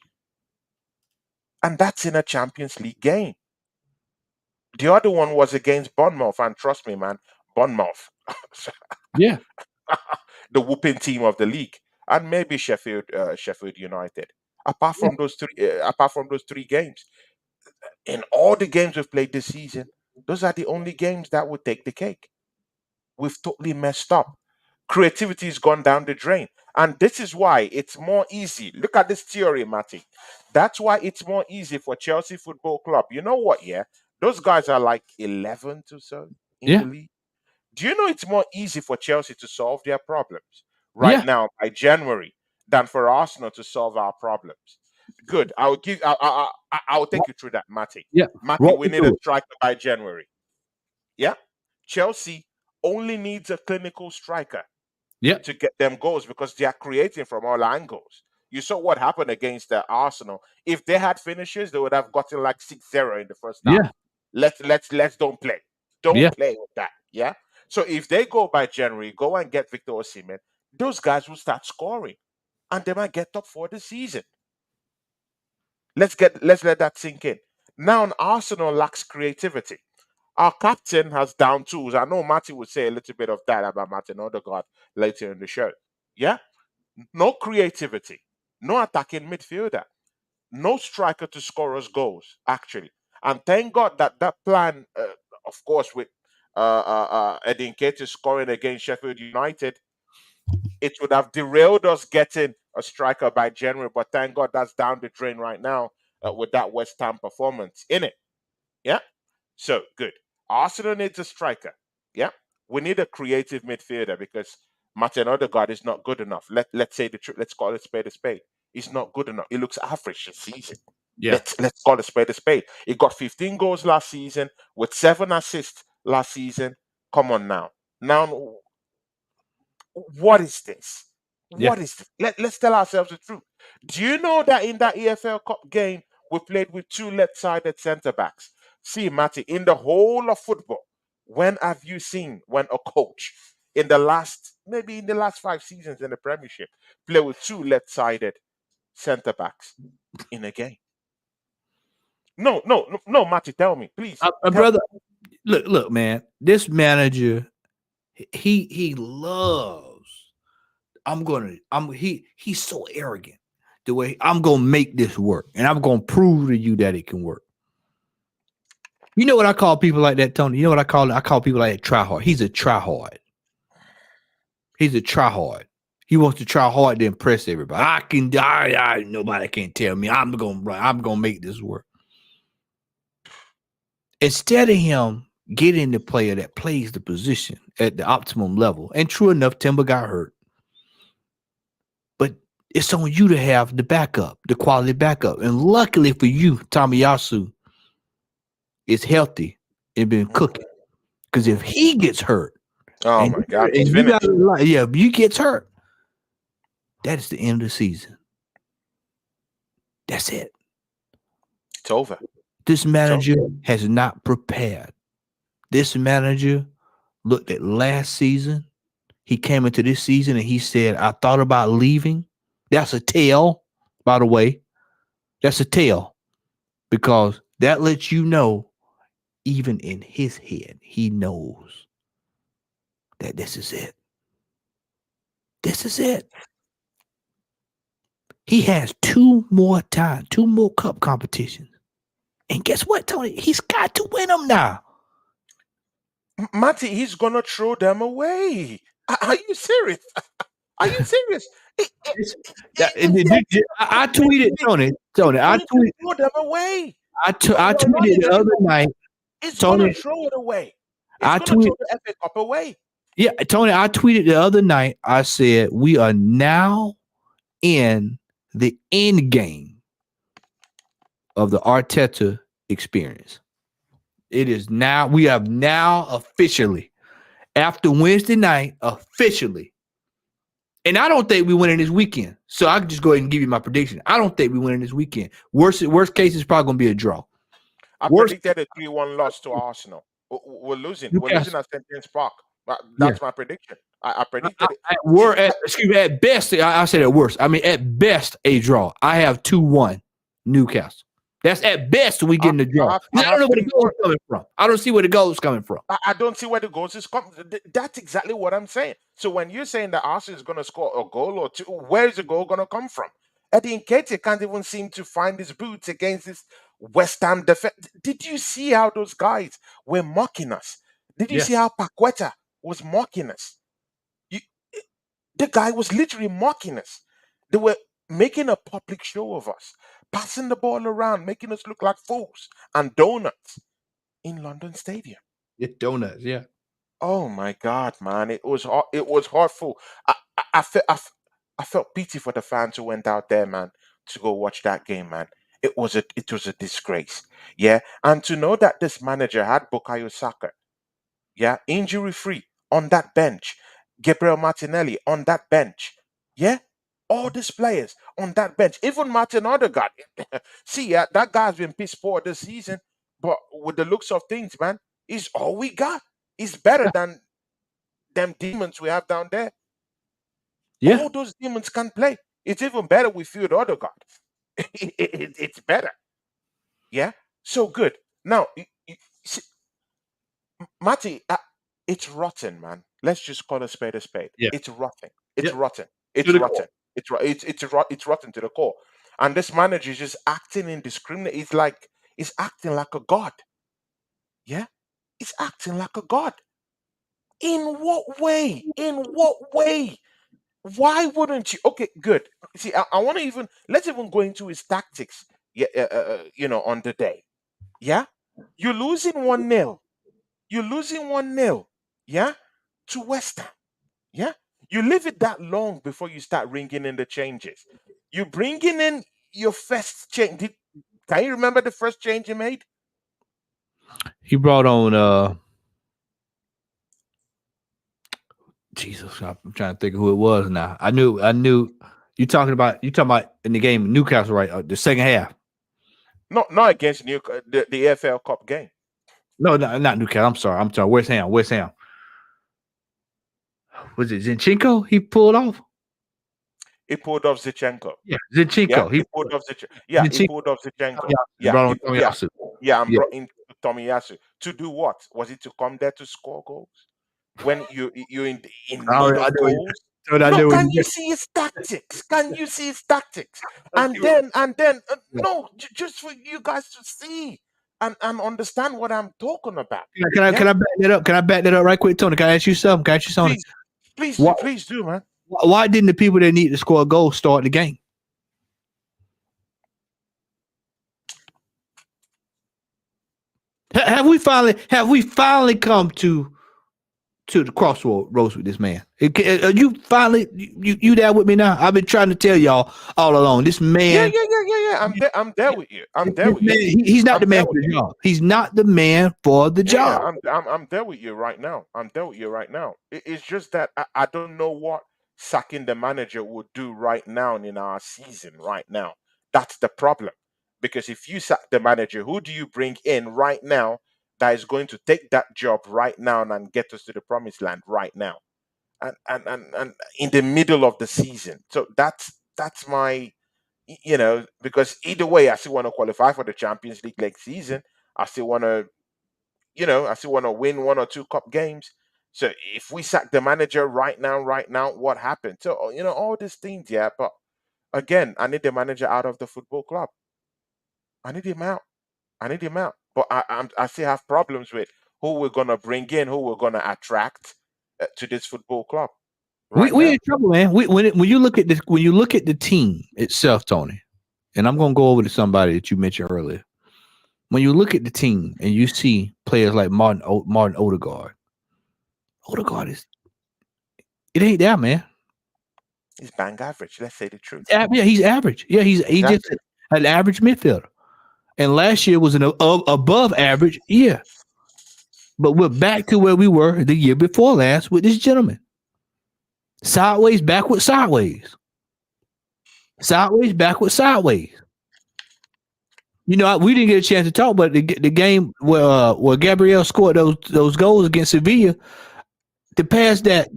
[SPEAKER 6] And that's in a Champions League game. The other one was against Bournemouth. And trust me, man, Bournemouth.
[SPEAKER 5] Yeah.
[SPEAKER 6] The whooping team of the league. And maybe Sheffield United. Apart from those three games, in all the games we've played this season, those are the only games that would take the cake. We've totally messed up. Creativity has gone down the drain. And this is why it's more easy. Look at this theory, Matty. That's why it's more easy for Chelsea Football Club. You know what, yeah? Those guys are like 11th or so in the league. Do you know it's more easy for Chelsea to solve their problems right now by January than for Arsenal to solve our problems? Good. I'll take you through that, Matty.
[SPEAKER 5] Yeah.
[SPEAKER 6] Matty, we need a striker by January. Yeah. Chelsea only needs a clinical striker to get them goals because they are creating from all angles. You saw what happened against Arsenal. If they had finishers, they would have gotten like 6-0 in the first half. Let's don't play. Don't play with that. Yeah. So if they go by January, go and get Victor Osimhen, those guys will start scoring, and they might get top 4 this season. Let's let that sink in. Now, Arsenal lacks creativity. Our captain has down tools. I know Matty would say a little bit of that about Martin Odegaard later in the show. Yeah? No creativity. No attacking midfielder. No striker to score us goals, actually. And thank God that plan, of course, with Edin Keita scoring against Sheffield United, it would have derailed us getting a striker by January. But thank God that's down the drain right now with that West Ham performance in it. Yeah? So, good. Arsenal needs a striker. Yeah? We need a creative midfielder because Martin Odegaard is not good enough. Let's say the truth. Let's call it spade a spade. He's not good enough. He looks average this season.
[SPEAKER 5] Yeah.
[SPEAKER 6] Let's call it spade a spade. He got 15 goals last season with 7 assists last season. Come on now. Now, what is this? What is this? Let's tell ourselves the truth. Do you know that in that EFL Cup game, we played with 2 left-sided centre-backs? See, Matty, in the whole of football, when have you seen when a coach maybe in the last 5 seasons in the Premiership, play with 2 left-sided centre-backs in a game? No, Matty, tell me, please.
[SPEAKER 5] Brother, look, man, this manager, he loves. He's so arrogant. The way I'm gonna make this work, and I'm gonna prove to you that it can work. You know what I call people like that, Tony? You know what I call it? I call people like that tryhard. He's a tryhard. He's a tryhard. He wants to try hard to impress everybody. Nobody can tell me. I'm gonna make this work. Instead of him getting the player that plays the position at the optimum level, and true enough, Timber got hurt. But it's on you to have the backup, the quality backup. And luckily for you, Tomiyasu is healthy and been cooking. Because if he gets hurt,
[SPEAKER 6] oh my God, he's
[SPEAKER 5] finished. If you gets hurt, that is the end of the season. That's it.
[SPEAKER 6] It's over.
[SPEAKER 5] This manager has not prepared. This manager looked at last season. He came into this season and he said, I thought about leaving. That's a tell, by the way. That's a tell. Because that lets you know, even in his head, he knows that this is it. This is it. He has two more cup competitions. And guess what, Tony? He's got to win them now.
[SPEAKER 6] Matty, he's gonna throw them away. Are you serious? Are you serious?
[SPEAKER 5] I tweeted, Tony. I tweeted.
[SPEAKER 6] Throw them away.
[SPEAKER 5] I tweeted the other night.
[SPEAKER 6] It's
[SPEAKER 5] Tony,
[SPEAKER 6] gonna throw it away.
[SPEAKER 5] I
[SPEAKER 6] It's gonna throw the FA Cup away.
[SPEAKER 5] Yeah, Tony, I tweeted the other night. I said we are now in the end game of the Arteta experience. It is now. We have now officially, after Wednesday night, officially. And I don't think we win in this weekend. So I can just go ahead and give you my prediction. I don't think we win in this weekend. Worst case is probably going to be a draw.
[SPEAKER 6] I predicted a 3-1 loss to Arsenal. We're losing. We're losing at St. James Park. That's my prediction. I predicted it.
[SPEAKER 5] At best, I said at worst. I mean, at best, a draw. I have 2-1 Newcastle. That's at best we get in the draw. I don't know where the goal is coming from. I don't see where the goal is coming from.
[SPEAKER 6] I don't see where the goals is coming. That's exactly what I'm saying. So when you're saying that Arsenal is going to score a goal or two, where is the goal going to come from? Eddie Nketiah can't even seem to find his boots against this West Ham defense. Did you see how those guys were mocking us? Did you see how Paqueta was mocking us? The guy was literally mocking us. They were making a public show of us, passing the ball around, making us look like fools and donuts in London Stadium.
[SPEAKER 5] Donuts, yeah.
[SPEAKER 6] Oh my God, man! It was hurtful. I felt pity for the fans who went out there, man, to go watch that game, man. It was a disgrace, yeah. And to know that this manager had Bukayo Saka, yeah, injury free on that bench, Gabriel Martinelli on that bench, yeah. All these players on that bench, even Martin Odegaard. See, that guy's been piss poor this season, but with the looks of things, man, he's all we got. He's better than them demons we have down there. Yeah. All those demons can play. It's even better with Field Odegaard. It's better. Yeah? So good. Now, see, Matty, it's rotten, man. Let's just call a spade a spade. Yeah. It's rotten. It's rotten. It's rotten. It's rotten to the core. And this manager is just acting indiscriminate. He's acting like a god. Yeah? He's acting like a god. In what way? In what way? Why wouldn't you? Okay, good. See, I want to let's even go into his tactics. Yeah, on the day. Yeah, you're losing 1-0. You're losing 1-0. Yeah, to West Ham. Yeah, you leave it that long before you start ringing in the changes. You bringing in your first change. Can you remember the first change you made?
[SPEAKER 5] He brought on. Jesus, I'm trying to think of who it was now. I knew you talking about in the game Newcastle, right? The second half.
[SPEAKER 6] Not against the AFL Cup game.
[SPEAKER 5] No, not Newcastle. I'm sorry. West Ham. Was it Zinchenko he pulled off?
[SPEAKER 6] He pulled off Zinchenko.
[SPEAKER 5] Yeah, Zinchenko.
[SPEAKER 6] Yeah, he pulled off Zinchenko. Yeah, he pulled off Zinchenko. Yeah, brought in Tomiyasu. To do what? Was it to come there to score goals? When you're in need of goals? Can you see his tactics? Can you see his tactics? And then no, just for you guys to see and understand what I'm talking about.
[SPEAKER 5] Can I back that up? Can I back that up right quick, Tony? Can I ask you something?
[SPEAKER 6] Please do, man.
[SPEAKER 5] Why didn't the people that need to score a goal start the game? Have we finally come to the crossroads with this man? Are you finally you there with me now? I've been trying to tell y'all all along. This man.
[SPEAKER 6] Yeah. I'm there with you. I'm there with you.
[SPEAKER 5] He's not the man for the job. He's not the man for the job.
[SPEAKER 6] I'm there with you right now. It's just that I don't know what sacking the manager would do right now in our season right now. That's the problem. Because if you sack the manager, who do you bring in right now that is going to take that job right now and get us to the promised land right now? And in the middle of the season. So that's my, because either way, I still want to qualify for the Champions League next season. I still want to, win 1 or 2 cup games. So if we sack the manager right now, what happened? So, all these things, yeah, but Again, I need the manager out of the football club. I need him out. I need him out. But I still have problems with who we're gonna bring in, who we're gonna attract to this football club.
[SPEAKER 5] We're in trouble, man. When you look at the team itself, Tony, and I'm gonna go over to somebody that you mentioned earlier. When you look at the team and you see players like Martin Odegaard it ain't that, man.
[SPEAKER 6] He's bang average. Let's say the truth.
[SPEAKER 5] Yeah, he's average. Yeah, he's just an average midfielder. And last year was an above average year. But we're back to where we were the year before last with this gentleman. Sideways, backward, sideways. Sideways, backward, sideways. You know, we didn't get a chance to talk, but the game where Gabriel scored those goals against Sevilla, the pass that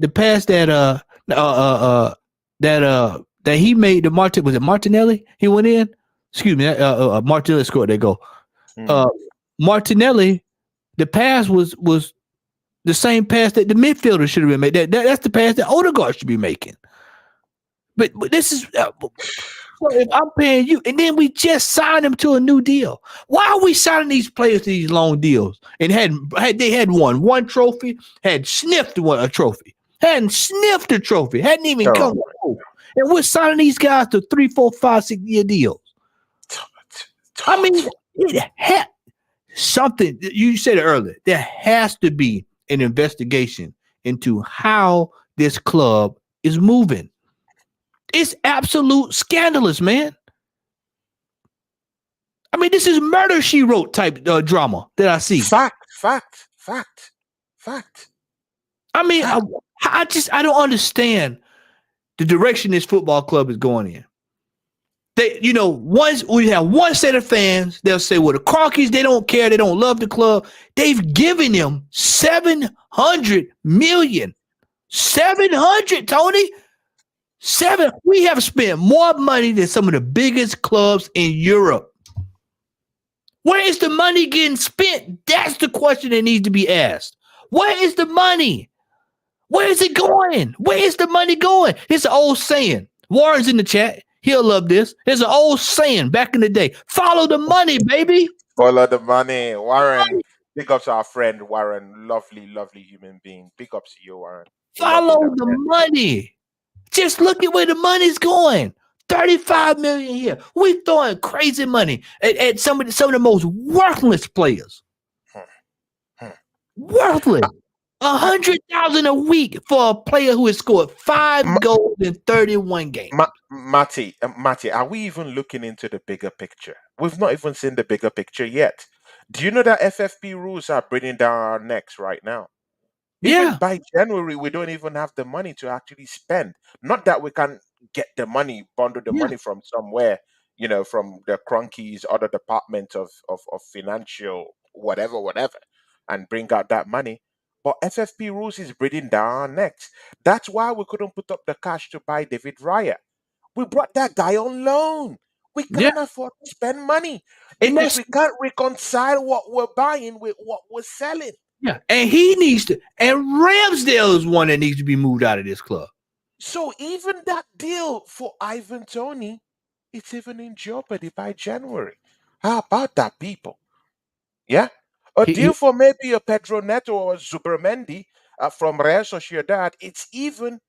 [SPEAKER 5] he made to was it Martinelli? He went in. Excuse me, Martinelli scored that goal. Martinelli, the pass was the same pass that the midfielder should have been made. That's the pass that Odegaard should be making. But this is so if I'm paying you, and then we just signed him to a new deal. Why are we signing these players to these long deals? And they had won one trophy, had sniffed a trophy, hadn't sniffed a trophy, hadn't even come home. And we're signing these guys to 3, 4, 5, 6 year deals. I mean, it had something. You said it earlier. There has to be an investigation into how this club is moving. It's absolute scandalous, man. I mean, this is Murder, She Wrote type drama that I see.
[SPEAKER 6] Fact.
[SPEAKER 5] I mean, I don't understand the direction this football club is going in. They, once we have one set of fans, they'll say, well, the Crockies, they don't care. They don't love the club. They've given them $700 million. 700, Tony. We have spent more money than some of the biggest clubs in Europe. Where is the money getting spent? That's the question that needs to be asked. Where is the money? Where is it going? Where is the money going? It's an old saying. Warren's in the chat. He'll love this. There's an old saying back in the day. Follow the money, baby.
[SPEAKER 6] Follow the money. Warren, big ups to our friend Warren. Lovely, lovely human being. Big ups to you, Warren.
[SPEAKER 5] Follow the money. Just look at where the money's going. 35 million here. We're throwing crazy money at some of the most worthless players. Worthless. 100,000 a week for a player who has scored 5 goals in 31 games.
[SPEAKER 6] Matty, are we even looking into the bigger picture? We've not even seen the bigger picture yet. Do you know that FFP rules are breathing down our necks right now? Even by January, we don't even have the money to actually spend. Not that we can get the money, bundle the money from somewhere, from the Cronkies, other department of financial, whatever, and bring out that money. But FFP rules is breathing down our necks. That's why we couldn't put up the cash to buy David Raya. We brought that guy on loan. We can't afford to spend money because we can't reconcile what we're buying with what we're selling.
[SPEAKER 5] Yeah, and he needs to. And Ramsdale is one that needs to be moved out of this club.
[SPEAKER 6] So even that deal for Ivan Toney, it's even in jeopardy by January. How about that, people? Yeah, a deal for maybe a Pedro Neto or a Zubermendi from Real Sociedad. It's even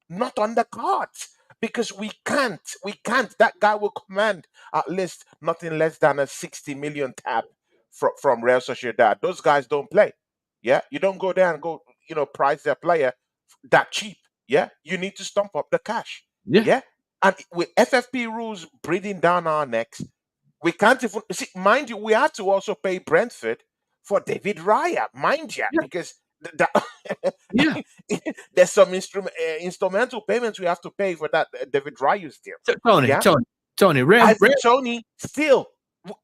[SPEAKER 6] not on the cards because we can't. That guy will command at least nothing less than a 60 million tab from Real Sociedad. Those guys don't play. Yeah, you don't go there and go, price their player that cheap. Yeah, you need to stump up the cash. Yeah, and with FFP rules breathing down our necks, we can't even see. Mind you, we have to also pay Brentford for David Raya. Mind you, because there's some instrumental payments we have to pay for that David Raya's deal.
[SPEAKER 5] Tony,
[SPEAKER 6] Tony, still,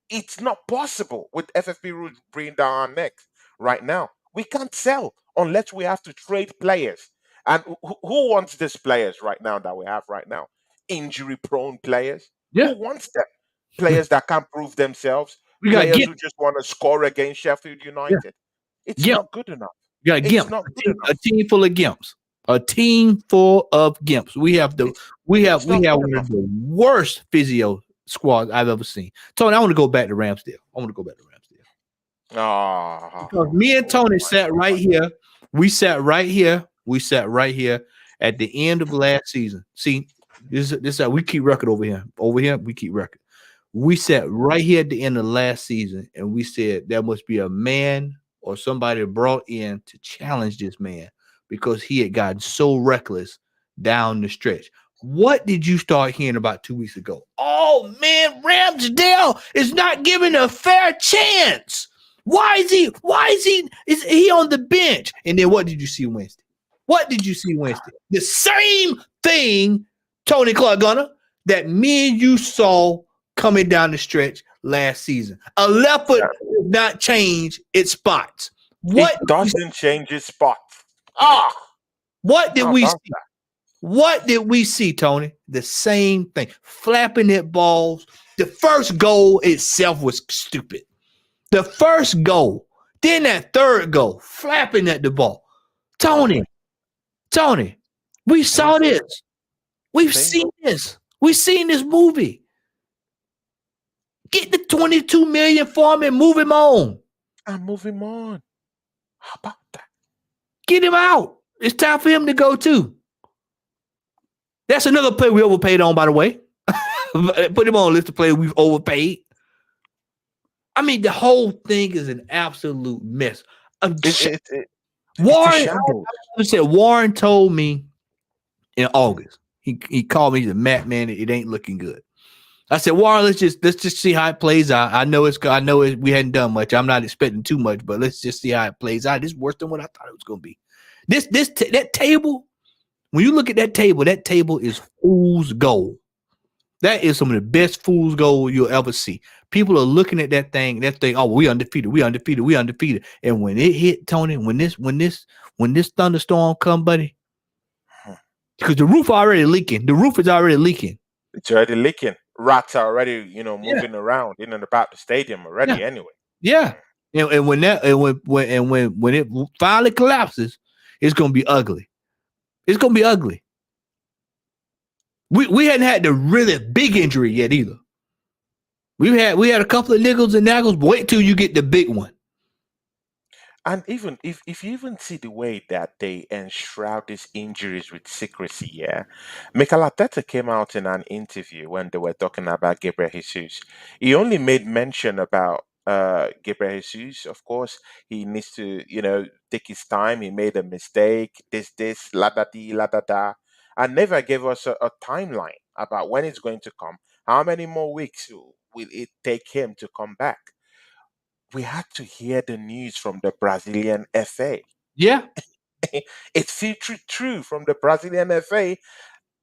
[SPEAKER 6] it's not possible with FFP rules breathing down our necks right now. We can't sell unless we have to trade players. And who wants these players right now that we have right now? Injury-prone players?
[SPEAKER 5] Yeah.
[SPEAKER 6] Who wants them? Players that can't prove themselves? Players who just want to score against Sheffield United? It's not good enough.
[SPEAKER 5] You got a team full of gimps. A team full of gimps. We have one of the worst physio squads I've ever seen. Tony, I want to go back to Ramsdale. Because me and Tony sat right here. We sat right here at the end of last season. See, this is how we keep record over here. Over here, we keep record. We sat right here at the end of last season, and we said there must be a man or somebody brought in to challenge this man because he had gotten so reckless down the stretch. What did you start hearing about 2 weeks ago? Oh man, Ramsdale is not given a fair chance. Why is he on the bench? And then what did you see Wednesday? The same thing, Tony Claude Gunner, that me and you saw coming down the stretch last season. A leopard does not change its spots.
[SPEAKER 6] It doesn't change its spots.
[SPEAKER 5] What did we see? What did we see, Tony? The same thing. Flapping at balls. The first goal itself was stupid. The first goal. Then that third goal. Flapping at the ball. Tony, we saw this. We've seen this. We've seen this movie. Get the 22 million for him and move him on.
[SPEAKER 6] And move him on. How about that?
[SPEAKER 5] Get him out. It's time for him to go too. That's another player we overpaid on, by the way. Put him on a list of players we've overpaid. I mean, the whole thing is an absolute mess. Warren told me in August. He called me. He said, "Matt, man, it ain't looking good." I said, "Warren, let's just see how it plays out. I know we hadn't done much. I'm not expecting too much, but let's just see how it plays out. It's worse than what I thought it was going to be. That table." When you look at that table is fool's gold. That is some of the best fool's gold you'll ever see. People are looking at that thing, oh, we undefeated. And when it hit, Tony, when this thunderstorm come, buddy, because the roof is already leaking.
[SPEAKER 6] It's already leaking. Rats are already, moving around in and about the stadium already. Anyway.
[SPEAKER 5] Yeah, and when it finally collapses, it's gonna be ugly. It's gonna be ugly. We hadn't had the really big injury yet either. We had a couple of niggles and naggles. But wait till you get the big one.
[SPEAKER 6] And even if you even see the way that they enshroud these injuries with secrecy, Mikel Arteta came out in an interview when they were talking about Gabriel Jesus. He only made mention about Gabriel Jesus. Of course, he needs to, take his time. He made a mistake. This, la da di, la da da, and never gave us a timeline about when it's going to come. How many more weeks will it take him to come back? We had to hear the news from the Brazilian FA.
[SPEAKER 5] Yeah,
[SPEAKER 6] it filtered through from the Brazilian FA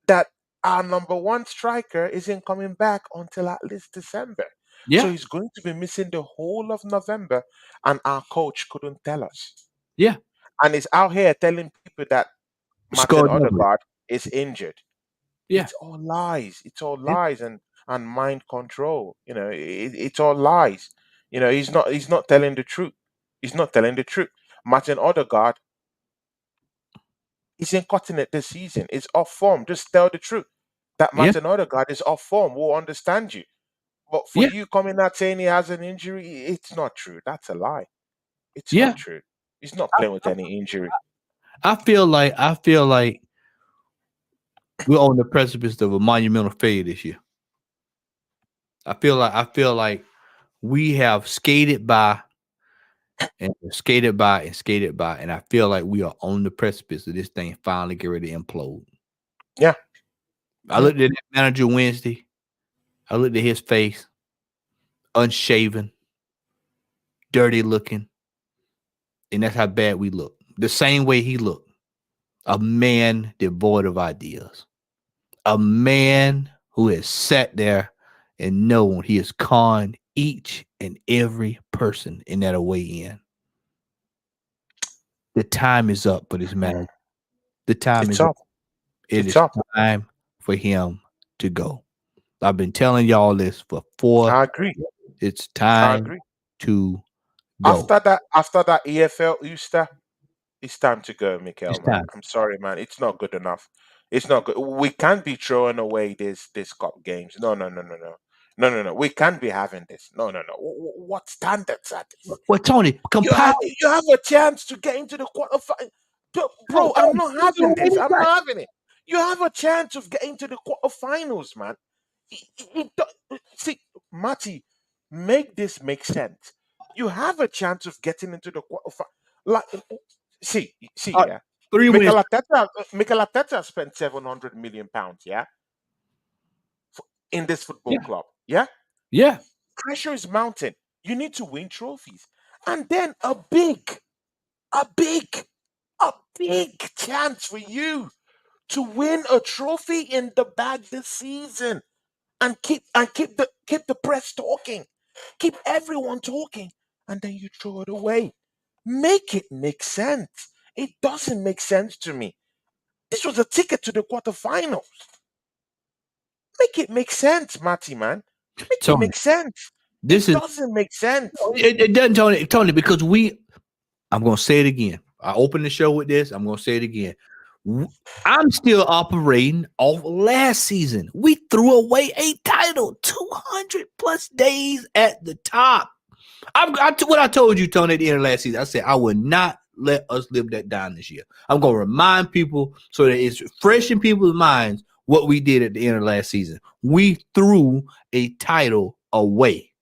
[SPEAKER 6] that our number one striker isn't coming back until at least December.
[SPEAKER 5] Yeah.
[SPEAKER 6] So he's going to be missing the whole of November, and our coach couldn't tell us.
[SPEAKER 5] Yeah.
[SPEAKER 6] And he's out here telling people that Martin Odegaard is injured.
[SPEAKER 5] Yeah.
[SPEAKER 6] It's all lies. It's all lies and mind control. It's all lies. He's not telling the truth. He's not telling the truth. Martin Odegaard is incontinent this season. It's off form. Just tell the truth. That Martin Odegaard is off form. We'll understand you. But for you coming out saying he has an injury, it's not true. That's a lie. It's not true. He's not playing with any injury.
[SPEAKER 5] I feel like we're on the precipice of a monumental failure this year. I feel like we have skated by, and I feel like we are on the precipice of this thing finally get ready to implode.
[SPEAKER 6] Yeah.
[SPEAKER 5] I looked at that manager Wednesday. I looked at his face, unshaven, dirty looking, and that's how bad we look. The same way he looked. A man devoid of ideas. A man who has sat there and known he has conned each and every person in that away end. The time is up for this man. The time is up. It is time for him to go. I've been telling y'all this for 4
[SPEAKER 6] I agree.
[SPEAKER 5] It's time to go.
[SPEAKER 6] After that EFL Easter, It's time to go, Mikel,
[SPEAKER 5] It's
[SPEAKER 6] man.
[SPEAKER 5] time.
[SPEAKER 6] I'm sorry, man. It's not good enough. It's not good. We can't be throwing away this cup games. No, no, no, no, no. No, no, no. We can't be having this. No, no, no. What standards are this?
[SPEAKER 5] Well, Tony,
[SPEAKER 6] You have a chance to get into the quarterfinal. Bro, I'm not having this. I'm not having it. You have a chance of getting to the quarterfinals, man. See, Matty, make this make sense. You have a chance of getting into the quarterfinal. Like, see, yeah.
[SPEAKER 5] 3 wins.
[SPEAKER 6] Mikel Arteta spent £700 million, yeah, in this football club, yeah.
[SPEAKER 5] Yeah.
[SPEAKER 6] Pressure is mounting. You need to win trophies, and then a big chance for you to win a trophy in the bag this season, and keep the press talking, keep everyone talking, and then you throw it away. Make it make sense. It doesn't make sense to me. This was a ticket to the quarterfinals. Make it make sense, Matty, man. Make it make sense. It doesn't make sense.
[SPEAKER 5] It doesn't, Tony, because I'm going to say it again. I opened the show with this. I'm going to say it again. I'm still operating off last season. We threw away a title, 200 plus days at the top. What I told you, Tony, at the end of last season, I said I would not let us live that down this year. I'm going to remind people so that it's fresh in people's minds what we did at the end of last season. We threw a title away.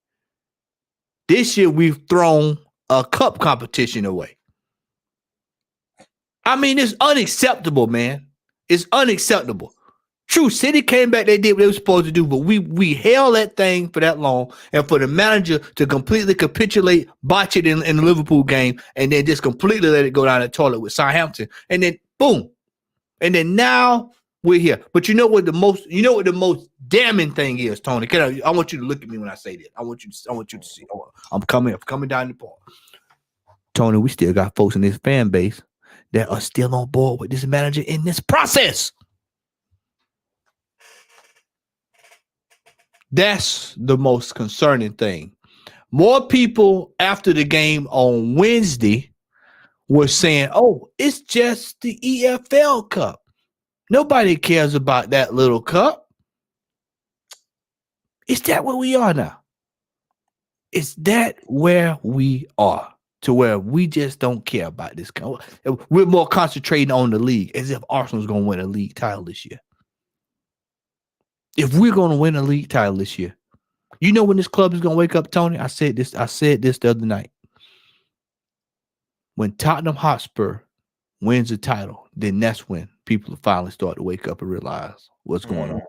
[SPEAKER 5] This year, we've thrown a cup competition away. I mean, it's unacceptable, man. It's unacceptable. True, City came back, they did what they were supposed to do, but we held that thing for that long, and for the manager to completely capitulate, botch it in the Liverpool game, and then just completely let it go down the toilet with Southampton, and then boom. And then now we're here. But you know what the most damning thing is, Tony? I want you to look at me when I say this. I want you to see. I'm coming down the park. Tony, we still got folks in this fan base that are still on board with this manager in this process. That's the most concerning thing. More people after the game on Wednesday were saying, oh, it's just the EFL Cup. Nobody cares about that little cup. Is that where we are now? Is that where we are? To where we just don't care about this. We're more concentrating on the league, as if Arsenal's going to win a league title this year. If we're going to win a league title this year, you know when this club is going to wake up, Tony? I said this the other night. When Tottenham Hotspur wins a title, then that's when people finally start to wake up and realize what's going on.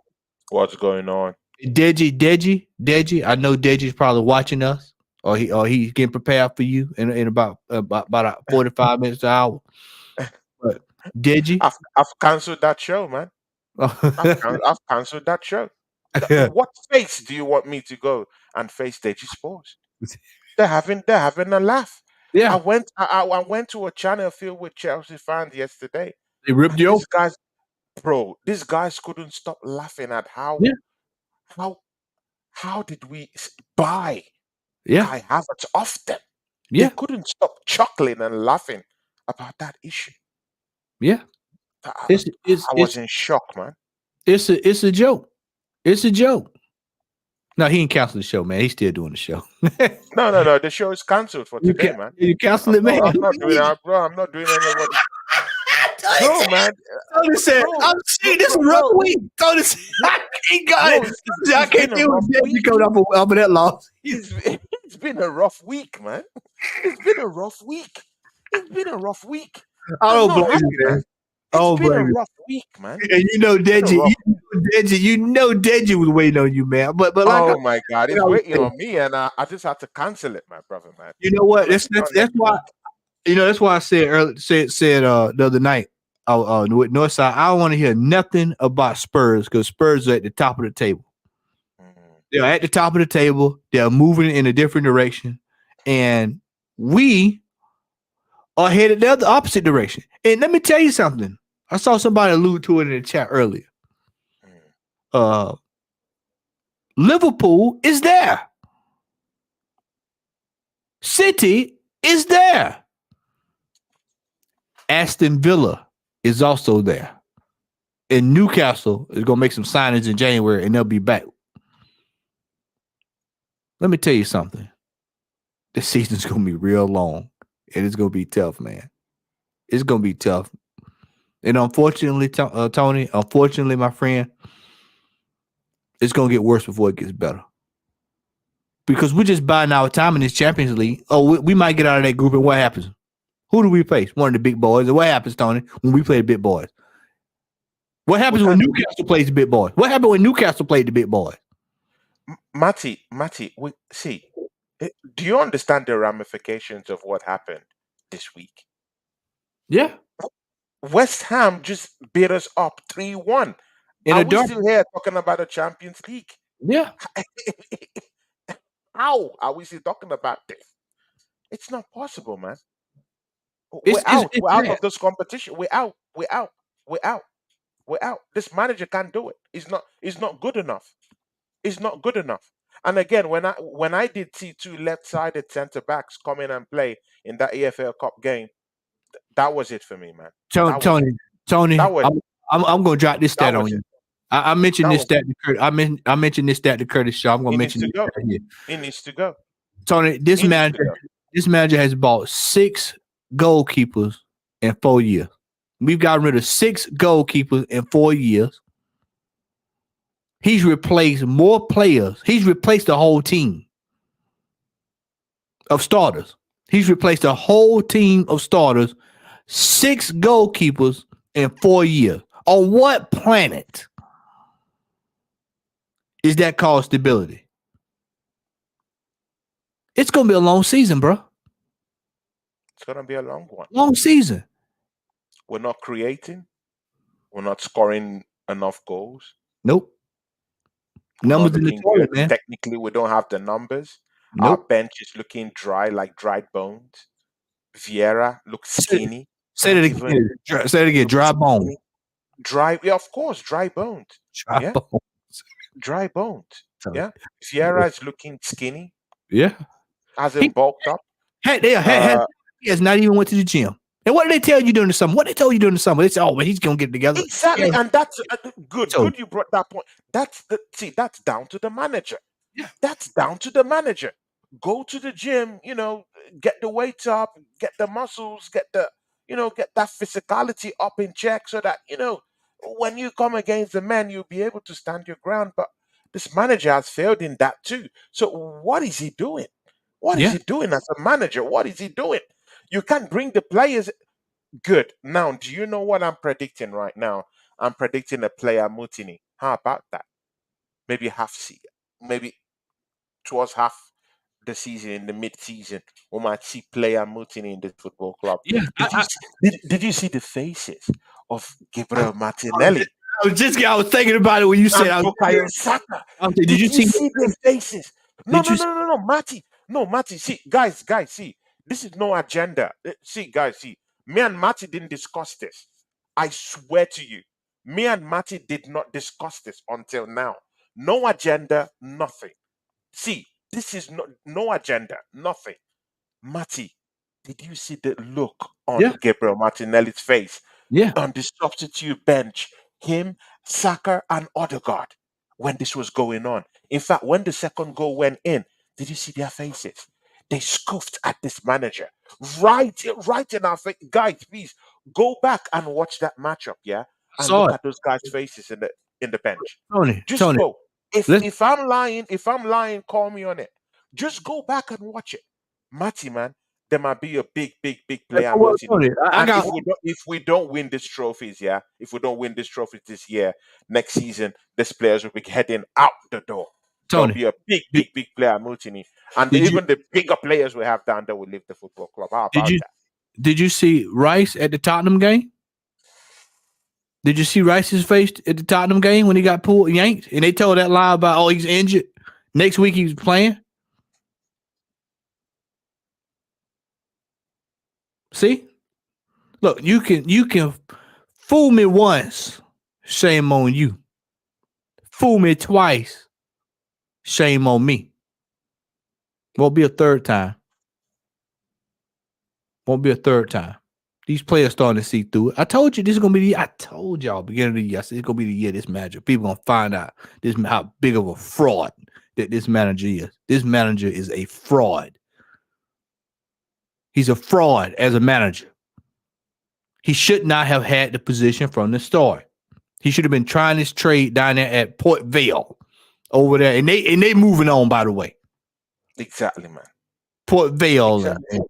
[SPEAKER 6] What's going on?
[SPEAKER 5] Deji, I know Deji's probably watching us, or he's getting prepared for you in about 45 minutes to an hour. But Deji,
[SPEAKER 6] I've cancelled that show, man. I've cancelled that show. What face do you want me to go and face Deji Sports? They're having a laugh.
[SPEAKER 5] Yeah,
[SPEAKER 6] I went to a channel filled with Chelsea fans yesterday.
[SPEAKER 5] They ripped you.
[SPEAKER 6] These guys couldn't stop laughing at how did we buy Kai Havertz off them?
[SPEAKER 5] Yeah,
[SPEAKER 6] they couldn't stop chuckling and laughing about that issue.
[SPEAKER 5] Yeah,
[SPEAKER 6] I was in shock, man.
[SPEAKER 5] It's a joke. It's a joke. No, he ain't canceled the show, man. He's still doing the show.
[SPEAKER 6] No. The show is canceled for today, man.
[SPEAKER 5] You canceled it, man.
[SPEAKER 6] I'm not doing that, bro. I'm not doing anybody. No, man.
[SPEAKER 5] Tony said, I'm seeing this rough week. Tony said, I can't deal with Deji coming up of that loss.
[SPEAKER 6] It's been a rough week, man. It's been a rough week.
[SPEAKER 5] I don't blame you, man.
[SPEAKER 6] It's been a rough week, man.
[SPEAKER 5] And you know Deji was waiting on you, man. But like,
[SPEAKER 6] oh my God, it's waiting on me, and I just had to cancel it, my brother, man.
[SPEAKER 5] You know what? That's why. That's why I said the other night. With Northside, I don't want to hear nothing about Spurs because Spurs are at the top of the table. They're at the top of the table. They're moving in a different direction, and we are headed the opposite direction. And let me tell you something. I saw somebody allude to it in the chat earlier. Liverpool is there. City is there. Aston Villa is also there. And Newcastle is going to make some signings in January, and they'll be back. Let me tell you something. This season's going to be real long, and it's going to be tough, man. It's going to be tough. And unfortunately, Tony, my friend, it's going to get worse before it gets better. Because we're just buying our time in this Champions League. Oh, we might get out of that group, and what happens? Who do we face? One of the big boys. And what happens, Tony, when we play the big boys? What happens when Newcastle plays the big boys? What happened when Newcastle played the big boys?
[SPEAKER 6] Matty, see, do you understand the ramifications of what happened this week?
[SPEAKER 5] Yeah.
[SPEAKER 6] West Ham just beat us up 3-1. Are we still here talking about the Champions League?
[SPEAKER 5] Yeah.
[SPEAKER 6] How are we still talking about this? It's not possible, man. We're out of this competition. We're out. This manager can't do it. It's not good enough. It's not good enough. And again, when I did see two left-sided centre backs come in and play in that EFL Cup game, that was it for me, man.
[SPEAKER 5] Tony, I'm going to drop this stat on you. I mentioned this stat to Curtis. I mentioned this stat to Curtis Shaw. I'm going to mention this stat here.
[SPEAKER 6] It needs to go.
[SPEAKER 5] Tony, this manager has bought 6 goalkeepers in 4 years. We've gotten rid of 6 goalkeepers in 4 years. He's replaced more players. He's replaced the whole team of starters. He's replaced the whole team of starters, 6 goalkeepers in 4 years. On what planet is that called stability? It's going to be a long season, bro.
[SPEAKER 6] It's going to be a long one.
[SPEAKER 5] Long season.
[SPEAKER 6] We're not creating. We're not scoring enough goals.
[SPEAKER 5] Nope. Numbers in the toilet, man.
[SPEAKER 6] Technically, we don't have the numbers.
[SPEAKER 5] Nope.
[SPEAKER 6] Our bench is looking dry, like dried bones. Vieira looks skinny.
[SPEAKER 5] Say it again. Say it again. Dry bones.
[SPEAKER 6] Yeah, of course, dry bones. Dry bones. Yeah. Vieira is looking skinny.
[SPEAKER 5] Yeah.
[SPEAKER 6] Hasn't bulked up.
[SPEAKER 5] He has not even went to the gym. And what did they tell you during the summer? What they told you during the summer? They said, "Oh, man, he's gonna get it together."
[SPEAKER 6] Exactly, and that's good. Good, you brought that point. That's down to the manager.
[SPEAKER 5] Yeah,
[SPEAKER 6] that's down to the manager. Go to the gym, get the weights up, get the muscles, get that physicality up in check, so that when you come against the men, you'll be able to stand your ground. But this manager has failed in that too. So what is he doing? What is he doing as a manager? What is he doing? You can't bring the players. Good. Now, do you know what I'm predicting right now? I'm predicting a player mutiny. How about that? Maybe maybe towards half the season, in the mid-season, we might see player mutiny in the football club.
[SPEAKER 5] Yeah.
[SPEAKER 6] Did you see the faces of Gabriel Martinelli?
[SPEAKER 5] I was thinking about it when you said
[SPEAKER 6] Did you see the faces? No, Matty. No, Matty. See, guys, see. This is no agenda. See, guys, see. Me and Matty didn't discuss this. I swear to you. Me and Matty did not discuss this until now. No agenda, nothing. See, this is no agenda, nothing. Matty, did you see the look on Gabriel Martinelli's face?
[SPEAKER 5] Yeah.
[SPEAKER 6] On the substitute bench, him, Saka, and Odegaard, when this was going on. In fact, when the second goal went in, did you see their faces? They scoffed at this manager right in our face. Guys, please go back and watch that matchup, and look at those guys' faces in the bench.
[SPEAKER 5] Tony,
[SPEAKER 6] go. If I'm lying, call me on it. Just go back and watch it, Matty, man. There might be a big player. If we don't win these trophies, if we don't win these trophies this year, next season, these players will be heading out the door. There'll be a big player mutiny. And even the bigger players we have down there will leave the football club. How about that?
[SPEAKER 5] Did you see Rice at the Tottenham game? Did you see Rice's face at the Tottenham game when he got yanked? And they told that lie about, he's injured. Next week he's playing. See? Look, you can fool me once, shame on you. Fool me twice, shame on me. Won't be a third time. These players starting to see through it. I told you this is gonna be I told y'all beginning of the year. I said it's gonna be the year this manager. People gonna find out this how big of a fraud that this manager is. This manager is a fraud. He's a fraud as a manager. He should not have had the position from the start. He should have been trying this trade down there at Port Vale over there. And they moving on, by the way.
[SPEAKER 6] Exactly, man.
[SPEAKER 5] Port Vale and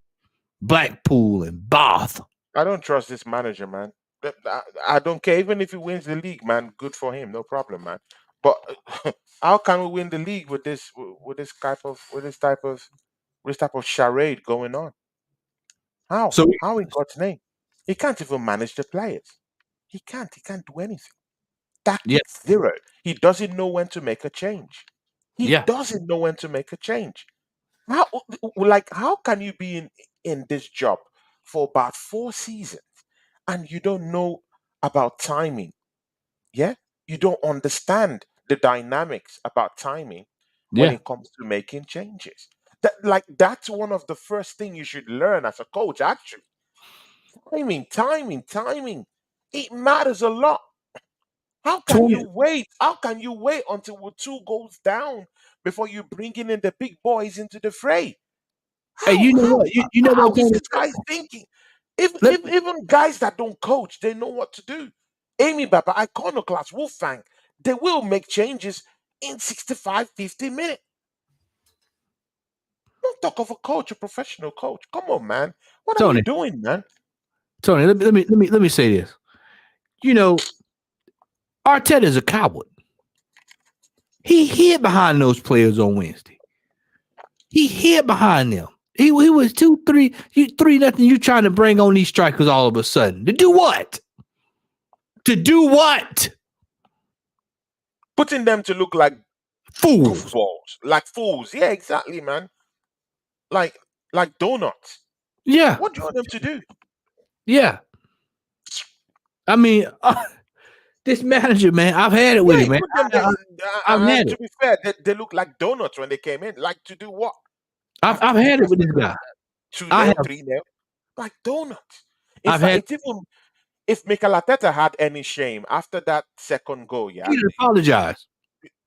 [SPEAKER 5] Blackpool and Bath.
[SPEAKER 6] I don't trust this manager, man. I don't care. Even if he wins the league, man, good for him, no problem, man. But how can we win the league with this type of charade going on? How?
[SPEAKER 5] So
[SPEAKER 6] How in God's name? He can't even manage the players. He can't do anything. Tactics zero. He doesn't know when to make a change. He doesn't know when to make a change. How can you be in this job for about 4 seasons and you don't know about timing? Yeah? You don't understand the dynamics about timing when it comes to making changes. That's one of the first things you should learn as a coach, actually. Timing. It matters a lot. How can you wait? How can you wait until we're 2 goals down before you bringing in the big boys into the fray?
[SPEAKER 5] Hey, you know what? You know what
[SPEAKER 6] is this guy thinking? Even guys that don't coach, they know what to do. Amy Baba, Iconoclast, Wolfgang, they will make changes in 65, 50 minutes. Don't talk of a coach, a professional coach. Come on, man. What are you doing, man?
[SPEAKER 5] Tony, let me say this. You know, Arteta is a coward. He hid behind those players on Wednesday. He hid behind them. He was 2-3, 3-0. You trying to bring on these strikers all of a sudden to do what? To do what?
[SPEAKER 6] Putting them to look like
[SPEAKER 5] fools,
[SPEAKER 6] like fools. Yeah, exactly, man. Like donuts.
[SPEAKER 5] Yeah.
[SPEAKER 6] What do you want them to do?
[SPEAKER 5] Yeah. I mean, this manager, man, I've had it with him, man.
[SPEAKER 6] I've had it. To be fair, they look like donuts when they came in. Like to do what?
[SPEAKER 5] I've had it with this guy.
[SPEAKER 6] 2-0, 3-0. Like donuts. If Mikel Arteta had any shame after that second goal,
[SPEAKER 5] he would apologize.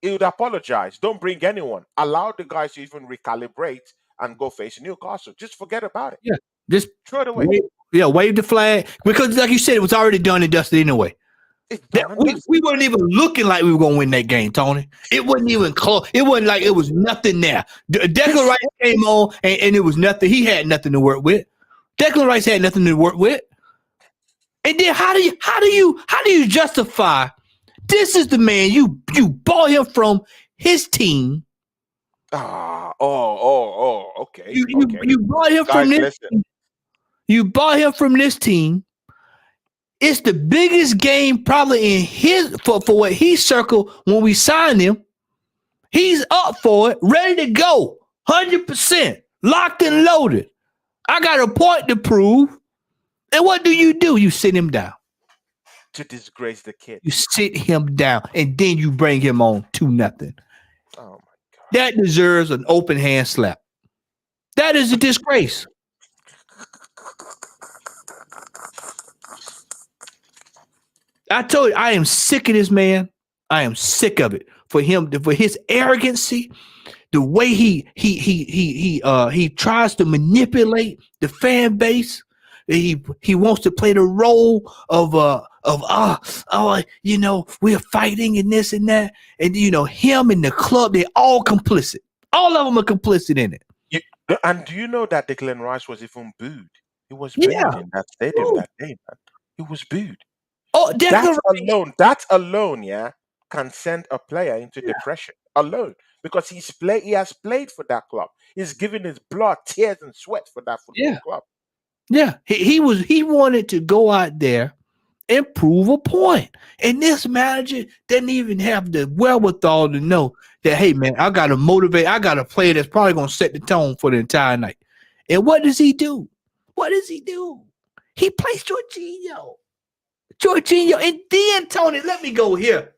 [SPEAKER 6] He would apologize. Don't bring anyone. Allow the guys to even recalibrate and go face Newcastle. Just forget about it.
[SPEAKER 5] Yeah. Just
[SPEAKER 6] throw it away.
[SPEAKER 5] Wave the flag. Because like you said, it was already done and dusted anyway. We weren't even looking like we were going to win that game, Tony. It wasn't even close. It wasn't like it was nothing there. Declan Rice came on and it was nothing. He had nothing to work with. Declan Rice had nothing to work with. And then how do you justify this is the man you bought him from his team?
[SPEAKER 6] Okay.
[SPEAKER 5] You bought him from this team. You bought him from this team. It's the biggest game probably in his for what he circled when we signed him. He's up for it, ready to go, 100%, locked and loaded. I got a point to prove. And what do? You sit him down.
[SPEAKER 6] To disgrace the kid.
[SPEAKER 5] You sit him down, and then you bring him on 2-0.
[SPEAKER 6] Oh, my God.
[SPEAKER 5] That deserves an open hand slap. That is a disgrace. I told you, I am sick of this man. I am sick of it. For his arrogancy, the way he tries to manipulate the fan base. He wants to play the role of we're fighting and this and that. And him and the club, they're all complicit. All of them are complicit in it.
[SPEAKER 6] And do you know that Declan Rice was even booed? He was booed in that stadium that day, man. He was booed.
[SPEAKER 5] Oh,
[SPEAKER 6] that alone, can send a player into depression alone because he has played for that club. He's given his blood, tears, and sweat for that football club.
[SPEAKER 5] Yeah, he wanted to go out there and prove a point, and this manager didn't even have the wherewithal to know that. Hey, man, I got to motivate. I got a player that's probably going to set the tone for the entire night. And what does he do? He plays Jorginho. And then, Tony, let me go here.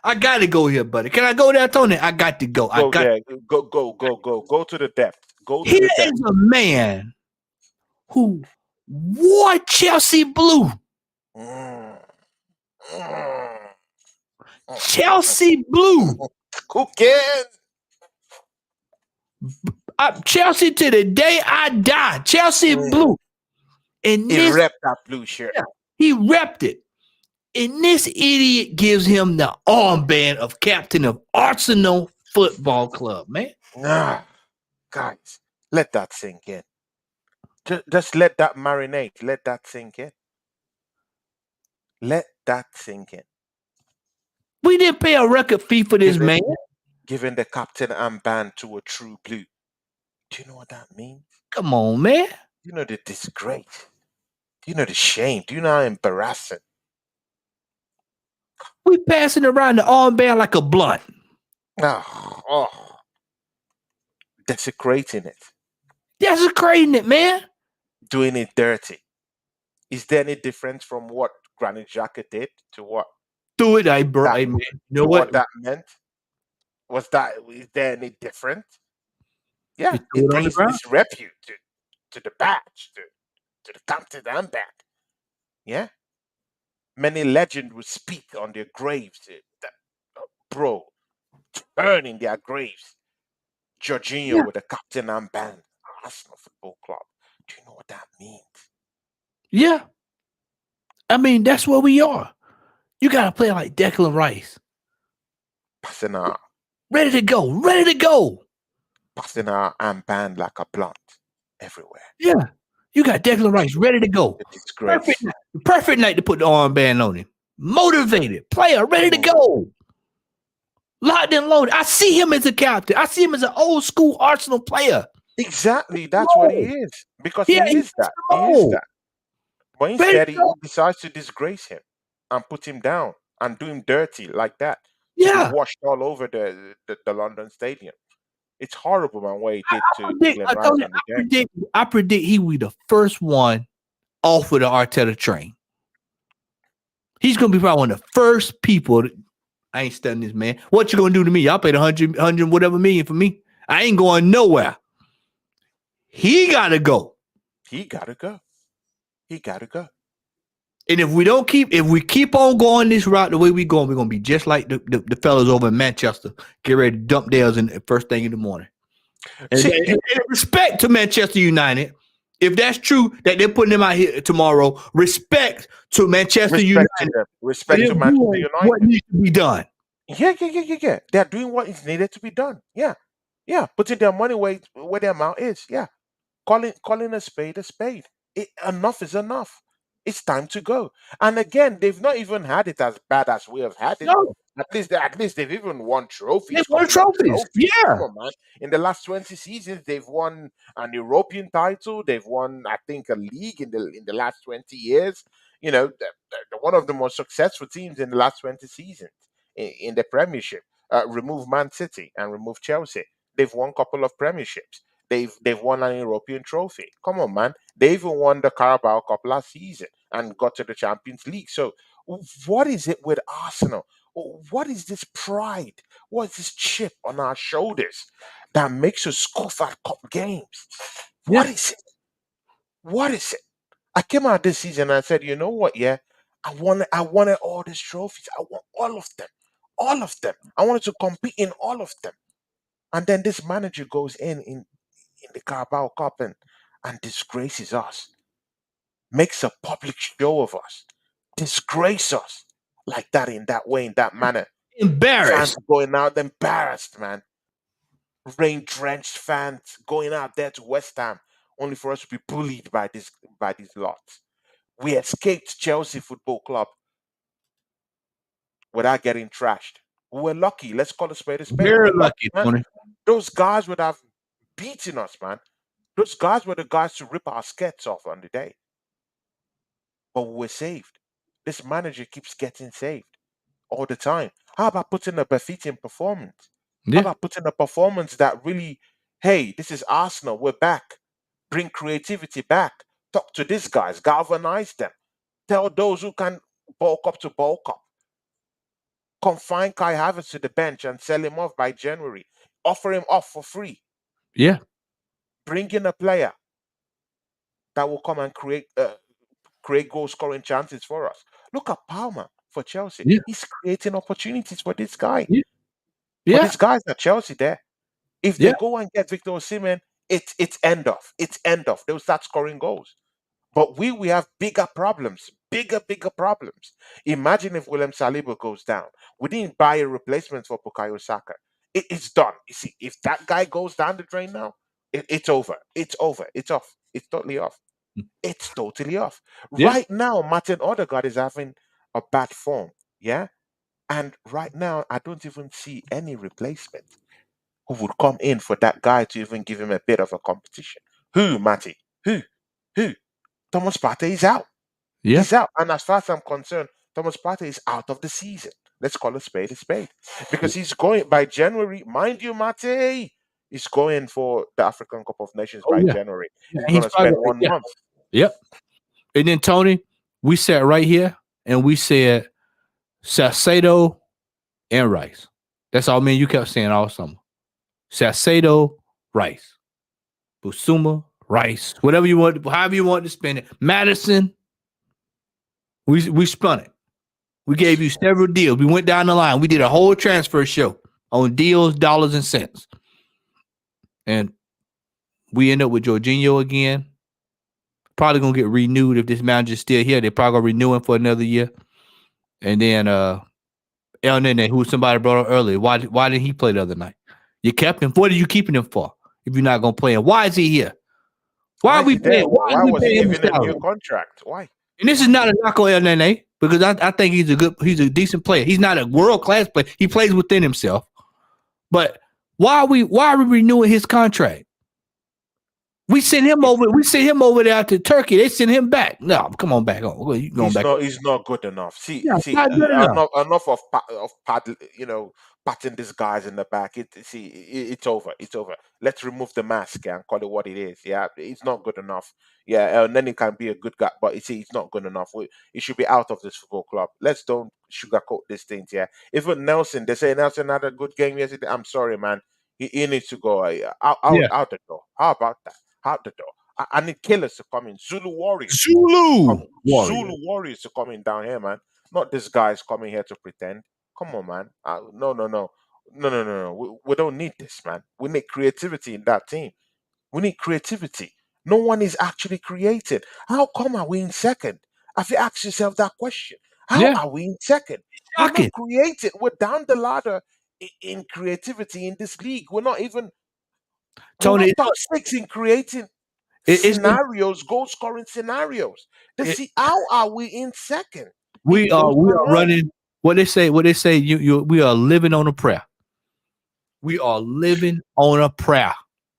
[SPEAKER 5] I got to go here, buddy. Can I go there, Tony? I got to go.
[SPEAKER 6] Go to the depth.
[SPEAKER 5] He is a man who wore Chelsea blue. Chelsea blue.
[SPEAKER 6] Cooking.
[SPEAKER 5] Chelsea to the day I die. Chelsea blue. And
[SPEAKER 6] He
[SPEAKER 5] this,
[SPEAKER 6] repped that blue shirt.
[SPEAKER 5] yeah, he repped it. And this idiot gives him the armband of captain of Arsenal Football Club, man.
[SPEAKER 6] Nah, guys, let that sink in. Just let that marinate. Let that sink in. Let that sink in.
[SPEAKER 5] We didn't pay a record fee for this man.
[SPEAKER 6] Giving the captain armband to a true blue. Do you know what that means?
[SPEAKER 5] Come on, man.
[SPEAKER 6] Do you know the disgrace? Do you know the shame? Do you know how embarrassing?
[SPEAKER 5] We passing around the armband like a blunt.
[SPEAKER 6] Oh, desecrating it.
[SPEAKER 5] Desecrating it, man.
[SPEAKER 6] Doing it dirty. Is there any difference from what Granit Xhaka did to what?
[SPEAKER 5] Do it, man. You know what
[SPEAKER 6] that meant? Is there any different? Yeah, it brings disrepute to the badge, to the captain and back. Yeah. Many legends will speak on their graves. Bro, turn in their graves. Jorginho with the captain and band. Arsenal Football Club. Do you know what that means?
[SPEAKER 5] Yeah. I mean, that's where we are. You got to play like Declan Rice.
[SPEAKER 6] Passing our...
[SPEAKER 5] Ready to go. Ready to go.
[SPEAKER 6] Passing our armband like a blunt everywhere.
[SPEAKER 5] Yeah. You got Declan Rice ready to go. Perfect night to put the armband on him. Motivated. Player ready to go. Locked and loaded. I see him as a captain. I see him as an old school Arsenal player.
[SPEAKER 6] Exactly. That's what he is. Because he is that. He is that. But instead, he decides to disgrace him and put him down and do him dirty like that.
[SPEAKER 5] Yeah.
[SPEAKER 6] He washed all over the London Stadium. It's horrible, man, what he did to
[SPEAKER 5] I predict he will be the first one off of the Arteta train. He's going to be probably one of the first people. I ain't studying this, man. What you going to do to me? Y'all paid 100 whatever million for me. I ain't going nowhere. He got to go.
[SPEAKER 6] He got to go. He got to go.
[SPEAKER 5] And if we keep on going this route the way we going, we're going to be just like the fellas over in Manchester. Get ready to dump theirs in the first thing in the morning. And respect to Manchester United. If that's true that they're putting them out here tomorrow, respect to Manchester United.
[SPEAKER 6] Respect to Manchester United.
[SPEAKER 5] What needs to be done.
[SPEAKER 6] Yeah. They're doing what is needed to be done. Yeah. Putting their money where their mouth is. Yeah. Calling a spade a spade. Enough is enough. It's time to go. And again, they've not even had it as bad as we have had it.
[SPEAKER 5] No.
[SPEAKER 6] At least they've even won trophies.
[SPEAKER 5] They've won trophies. Yeah.
[SPEAKER 6] Come on, man. In the last 20 seasons, they've won an European title. They've won, I think, a league in the last 20 years. You know, they're one of the most successful teams in the last 20 seasons in the Premiership. Remove Man City and remove Chelsea. They've won a couple of premierships. They've won an European trophy. Come on, man. They even won the Carabao Cup last season and got to the Champions League. So what is it with Arsenal? What is this pride? What is this chip on our shoulders that makes us scoff at cup games? What is it? What is it? I came out this season and I said, you know what? Yeah, I wanted all these trophies. I want all of them. All of them. I wanted to compete in all of them. And then this manager goes in the Carabao Cup and disgraces us, makes a public show of us, disgrace us like that, in that way, in that manner.
[SPEAKER 5] Embarrassed.
[SPEAKER 6] Fans going out embarrassed, man. Rain-drenched fans going out there to West Ham only for us to be bullied by these lots. We escaped Chelsea Football Club without getting trashed. We were lucky. Let's call a spade a spade.
[SPEAKER 5] Very lucky, Tony.
[SPEAKER 6] Those guys would have beaten us, man. Those guys were the guys to rip our skirts off on the day. But we were saved. This manager keeps getting saved all the time. How about putting a befitting performance? How about putting a performance that really, hey, this is Arsenal, we're back. Bring creativity back. Talk to these guys, galvanize them. Tell those who can bulk up to bulk up. Confine Kai Havertz to the bench and sell him off by January. Offer him off for free.
[SPEAKER 5] Yeah.
[SPEAKER 6] Bring in a player. that will come and create goal scoring chances for us. Look at Palmer for Chelsea.
[SPEAKER 5] Yeah.
[SPEAKER 6] He's creating opportunities for this guy.
[SPEAKER 5] Yeah.
[SPEAKER 6] For
[SPEAKER 5] Yeah.
[SPEAKER 6] this guy's at Chelsea there. If they go and get Victor Osimhen, it's end off. It's end off. They'll start scoring goals. But we have bigger problems. Bigger problems. Imagine if William Saliba goes down. We didn't buy a replacement for Bukayo Saka. It's done. You see, if that guy goes down the drain now, it's over. It's over. It's off. It's totally off. It's totally off.
[SPEAKER 5] Yeah.
[SPEAKER 6] Right now, Martin Odegaard is having a bad form. Yeah. And right now, I don't even see any replacement who would come in for that guy to even give him a bit of a competition. Who, Matty? Who? Thomas Partey is out.
[SPEAKER 5] Yeah.
[SPEAKER 6] He's out. And as far as I'm concerned, Thomas Partey is out of the season. Let's call a spade. Because he's going by January, mind you, Matty, he's going for the African Cup of Nations by January.
[SPEAKER 5] Yeah,
[SPEAKER 6] he's going to spend 1 month.
[SPEAKER 5] Yep. And then, Tony, we sat right here and we said Salcedo and Rice. That's all me and you kept saying all summer. Salcedo, Rice. Busuma, Rice. Whatever you want, however you want to spend it. Madison, we spun it. We gave you several deals. We went down the line. We did a whole transfer show on deals, dollars, and cents. And we end up with Jorginho again. Probably going to get renewed if this manager's still here. They're probably going to renew him for another year. And then El Nene, who somebody brought up earlier. Why didn't he play the other night? You kept him. What are you keeping him for if you're not going to play him? Why is he here? Why are we paying? Why
[SPEAKER 6] was he giving a new contract? Why?
[SPEAKER 5] And this is not a knock on El Nene because I think he's a decent player. He's not a world class player. He plays within himself. But why are we renewing his contract? We sent him over there to Turkey. They sent him back. No, come on back home. You going back?
[SPEAKER 6] He's not good enough. See, enough of patting this guys in the back. It's over. It's over. Let's remove the mask and call it what it is. Yeah, it's not good enough. Yeah, and then he can be a good guy, but it's not good enough. He should be out of this football club. Let's don't sugarcoat these things. Yeah, even Nelson, they say Nelson had a good game yesterday. I'm sorry, man. He needs to go out the door. How about that? Out the door. I need killers to come in. Zulu Warriors to come in down here, man. Not these guys coming here to pretend. Come on, man. No. We don't need this, man. We need creativity in that team. We need creativity. No one is actually creating. How come are we in second? Have you asked yourself that question? How are we in second? We're not creating. We're down the ladder in creativity in this league. We're not even Tony top 6 in creating scenarios, goal scoring scenarios. How are we in second?
[SPEAKER 5] We are running what they say. We are living on a prayer. We are living on a prayer.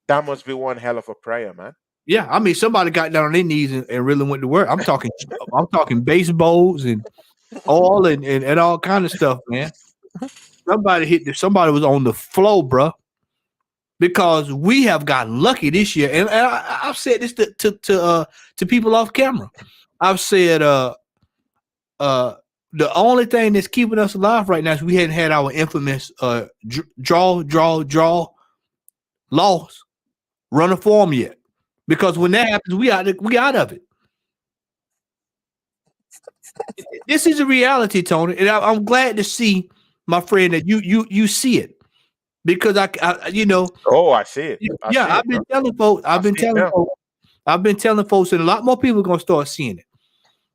[SPEAKER 6] That must be one hell of a prayer, man.
[SPEAKER 5] Yeah, I mean, somebody got down on their knees and really went to work. I'm talking baseballs and all and all kind of stuff, man. Somebody was on the floor, bro. Because we have gotten lucky this year, and I've said this to people off camera. I've said the only thing that's keeping us alive right now is we hadn't had our infamous draw, loss, run a form yet. Because when that happens, we out of it. This is a reality, Tony, and I'm glad to see, my friend, that you see it. Because I
[SPEAKER 6] I see it.
[SPEAKER 5] I've been telling folks. I've been telling folks, and a lot more people are gonna start seeing it.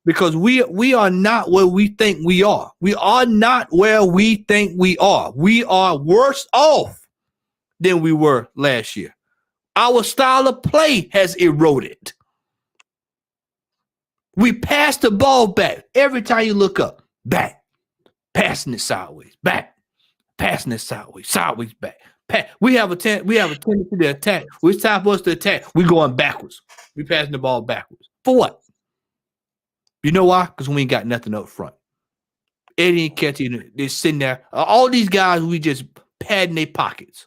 [SPEAKER 5] Because we are not where we think we are. We are not where we think we are. We are worse off than we were last year. Our style of play has eroded. We pass the ball back every time you look up. Back, passing it sideways. Back. Passing it sideways back. We have a tendency to attack. It's time for us to attack. We're going backwards. We're passing the ball backwards. For what? You know why? Because we ain't got nothing up front. Eddie and Ketty, they're sitting there. All these guys, we just padding their pockets.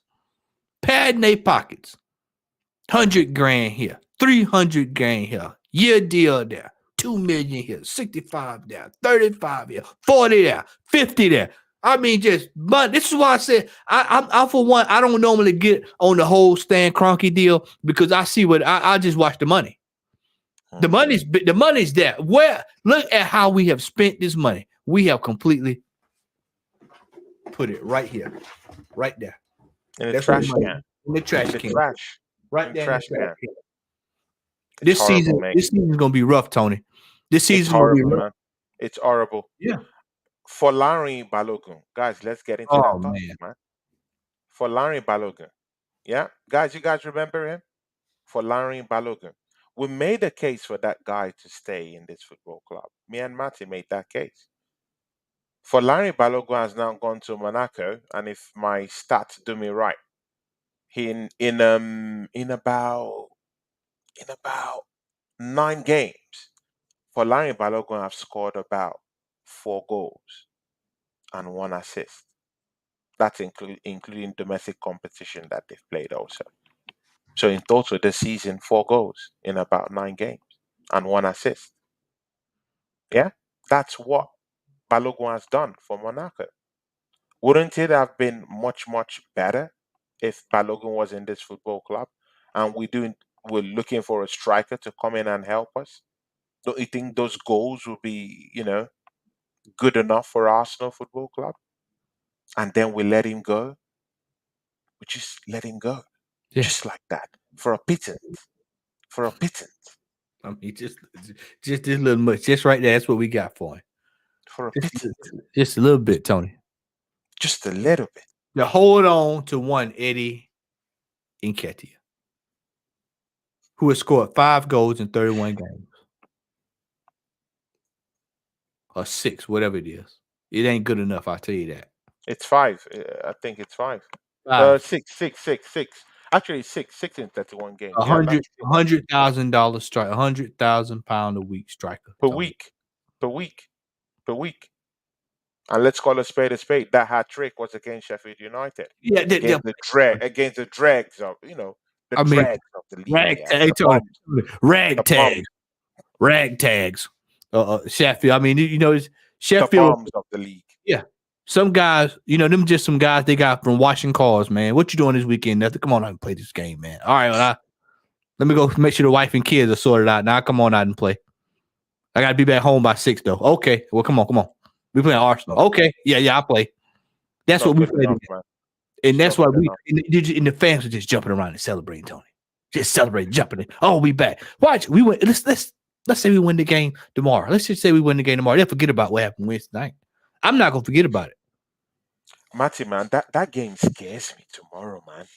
[SPEAKER 5] 100 grand here. 300 grand here. Year deal there. 2 million here. 65 there. 35 here. 40 there. 50 there. I mean, just money. This is why I said I'm for one. I don't normally get on the whole Stan Kroenke deal because I see what I just watch the money. The money's there. Where? Look at how we have spent this money. We have completely put it right here, right there.
[SPEAKER 6] In the trash can.
[SPEAKER 5] In the trash can.
[SPEAKER 6] Trash.
[SPEAKER 5] Right there.
[SPEAKER 6] Trash can.
[SPEAKER 5] This season's gonna be rough, Tony. This season
[SPEAKER 6] it's horrible,
[SPEAKER 5] will be rough.
[SPEAKER 6] man. It's horrible.
[SPEAKER 5] Yeah.
[SPEAKER 6] For Larry Balogun, guys, let's get into that topic, man. For Larry Balogun, yeah, guys, you guys remember him? For Larry Balogun, we made a case for that guy to stay in this football club. Me and Matty made that case. For Larry Balogun has now gone to Monaco, and if my stats do me right, he in about 9 games, for Larry Balogun have scored about 4 goals and 1 assist. That's including domestic competition that they've played also. So in total this season, 4 goals in about 9 games and 1 assist. Yeah, that's what Balogun has done for Monaco. Wouldn't it have been much, much better if Balogun was in this football club and we're looking for a striker to come in and help us? Don't you think those goals will be, good enough for Arsenal Football Club? And then we let him go. We just let him go. Yeah. Just like that. For a pittance.
[SPEAKER 5] I mean, just this little much. Just right there. That's what we got for him.
[SPEAKER 6] For a pittance.
[SPEAKER 5] Just a little bit, Tony.
[SPEAKER 6] Just a little bit.
[SPEAKER 5] Now hold on to one Eddie Nketiah, who has scored 5 goals in 31 games. Or 6, whatever it is. It ain't good enough, I'll tell you that.
[SPEAKER 6] It's 5. I think it's 5. 6. Actually, 6 in 31 games.
[SPEAKER 5] $100,000 striker, £100,000 a week striker.
[SPEAKER 6] Per week. And let's call a spade a spade. That hat trick was against Sheffield United.
[SPEAKER 5] Yeah,
[SPEAKER 6] against the dregs of dregs of the league.
[SPEAKER 5] Ragtags. Sheffield. I mean, it's Sheffield.
[SPEAKER 6] The bombs of the league.
[SPEAKER 5] Yeah. Some guys, them just some guys they got from washing cars, man. What you doing this weekend? Nothing. Come on out and play this game, man. All right, well, let me go make sure the wife and kids are sorted out. Now come on out and play. I got to be back home by 6, though. Okay. Well, come on. We playing Arsenal. Okay. Yeah, I play. That's what we play. And that's why the fans are just jumping around and celebrating, Tony. Just celebrating, jumping. Oh, we back. Watch. We went. Let's say we win the game tomorrow. Let's just say we win the game tomorrow. Then forget about what happened Wednesday night. I'm not gonna forget about it.
[SPEAKER 6] Matty, man, that game scares me tomorrow, man.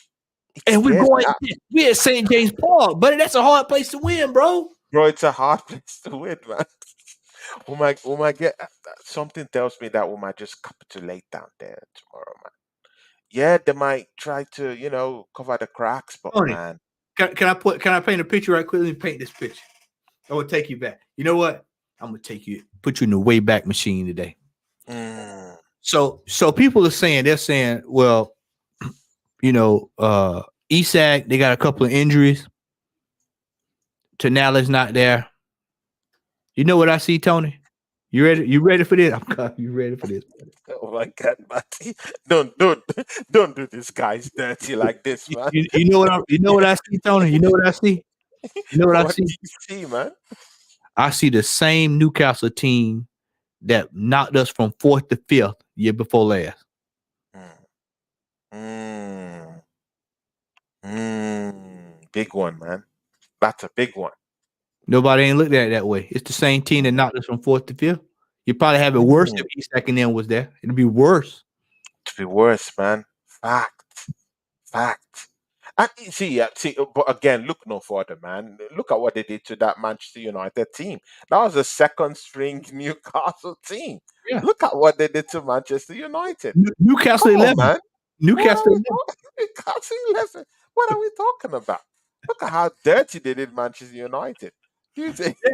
[SPEAKER 5] And we're at St. James Park, but that's a hard place to win, bro.
[SPEAKER 6] Bro, it's a hard place to win, man. we might get something tells me that we might just capitulate down there tomorrow, man. Yeah, they might try to, cover the cracks, but Tony, man.
[SPEAKER 5] Can I paint a picture right quick? Let me paint this picture. I will take you back. You know what? I'm gonna put you in the way back machine today. So people they're saying, well, Isak, they got a couple of injuries. Tonali's not there. You know what I see, Tony? You ready for this? You ready for this?
[SPEAKER 6] Oh my God, Matty. Don't do this guy's dirty like this, man.
[SPEAKER 5] You know what I see, Tony? You know what I see? You know what I see?
[SPEAKER 6] Do you see, man?
[SPEAKER 5] I see the same Newcastle team that knocked us from 4th to 5th year before last.
[SPEAKER 6] Big one, man. That's a big one.
[SPEAKER 5] Nobody ain't looked at it that way. It's the same team that knocked us from 4th to 5th. You probably have it worse if Isak and them was there. It'd be worse.
[SPEAKER 6] It'd be worse, man. Fact. And see, but again, look no further, man. Look at what they did to that Manchester United team. That was a second-string Newcastle team. Yeah. Look at what they did to Manchester United.
[SPEAKER 5] Newcastle 11,
[SPEAKER 6] man.
[SPEAKER 5] Newcastle
[SPEAKER 6] 11. What are we talking about? Look at how dirty they did Manchester United. Do you think?
[SPEAKER 5] Yeah.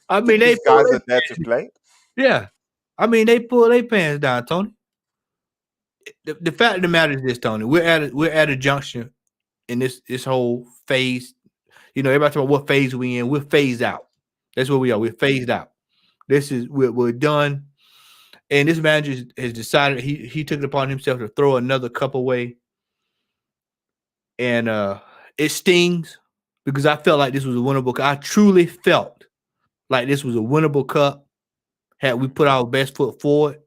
[SPEAKER 5] I mean,
[SPEAKER 6] these guys are there to play.
[SPEAKER 5] Yeah, I mean, they pull their pants down, Tony. The fact of the matter is this, Tony. We're at a junction in this whole phase. Everybody talking about what phase we in. We're phased out. That's where we are. We're phased out. We're done. And this manager has decided he took it upon himself to throw another cup away. And it stings because I felt like this was a winnable. I truly felt like this was a winnable cup. Had we put our best foot forward,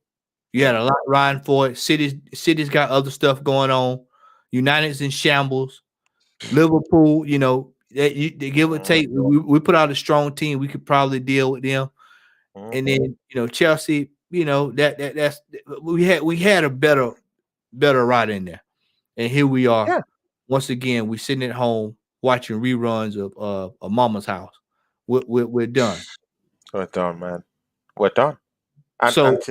[SPEAKER 5] you had a lot riding for it. City's got other stuff going on. United's in shambles. Liverpool, they give or take. We put out a strong team. We could probably deal with them. And then Chelsea, that's we had a better ride in there. And here we are.
[SPEAKER 6] Yeah.
[SPEAKER 5] Once again, we sitting at home watching reruns of Mama's House. We're done.
[SPEAKER 6] We're done, man. We're done. And,
[SPEAKER 5] So-
[SPEAKER 6] and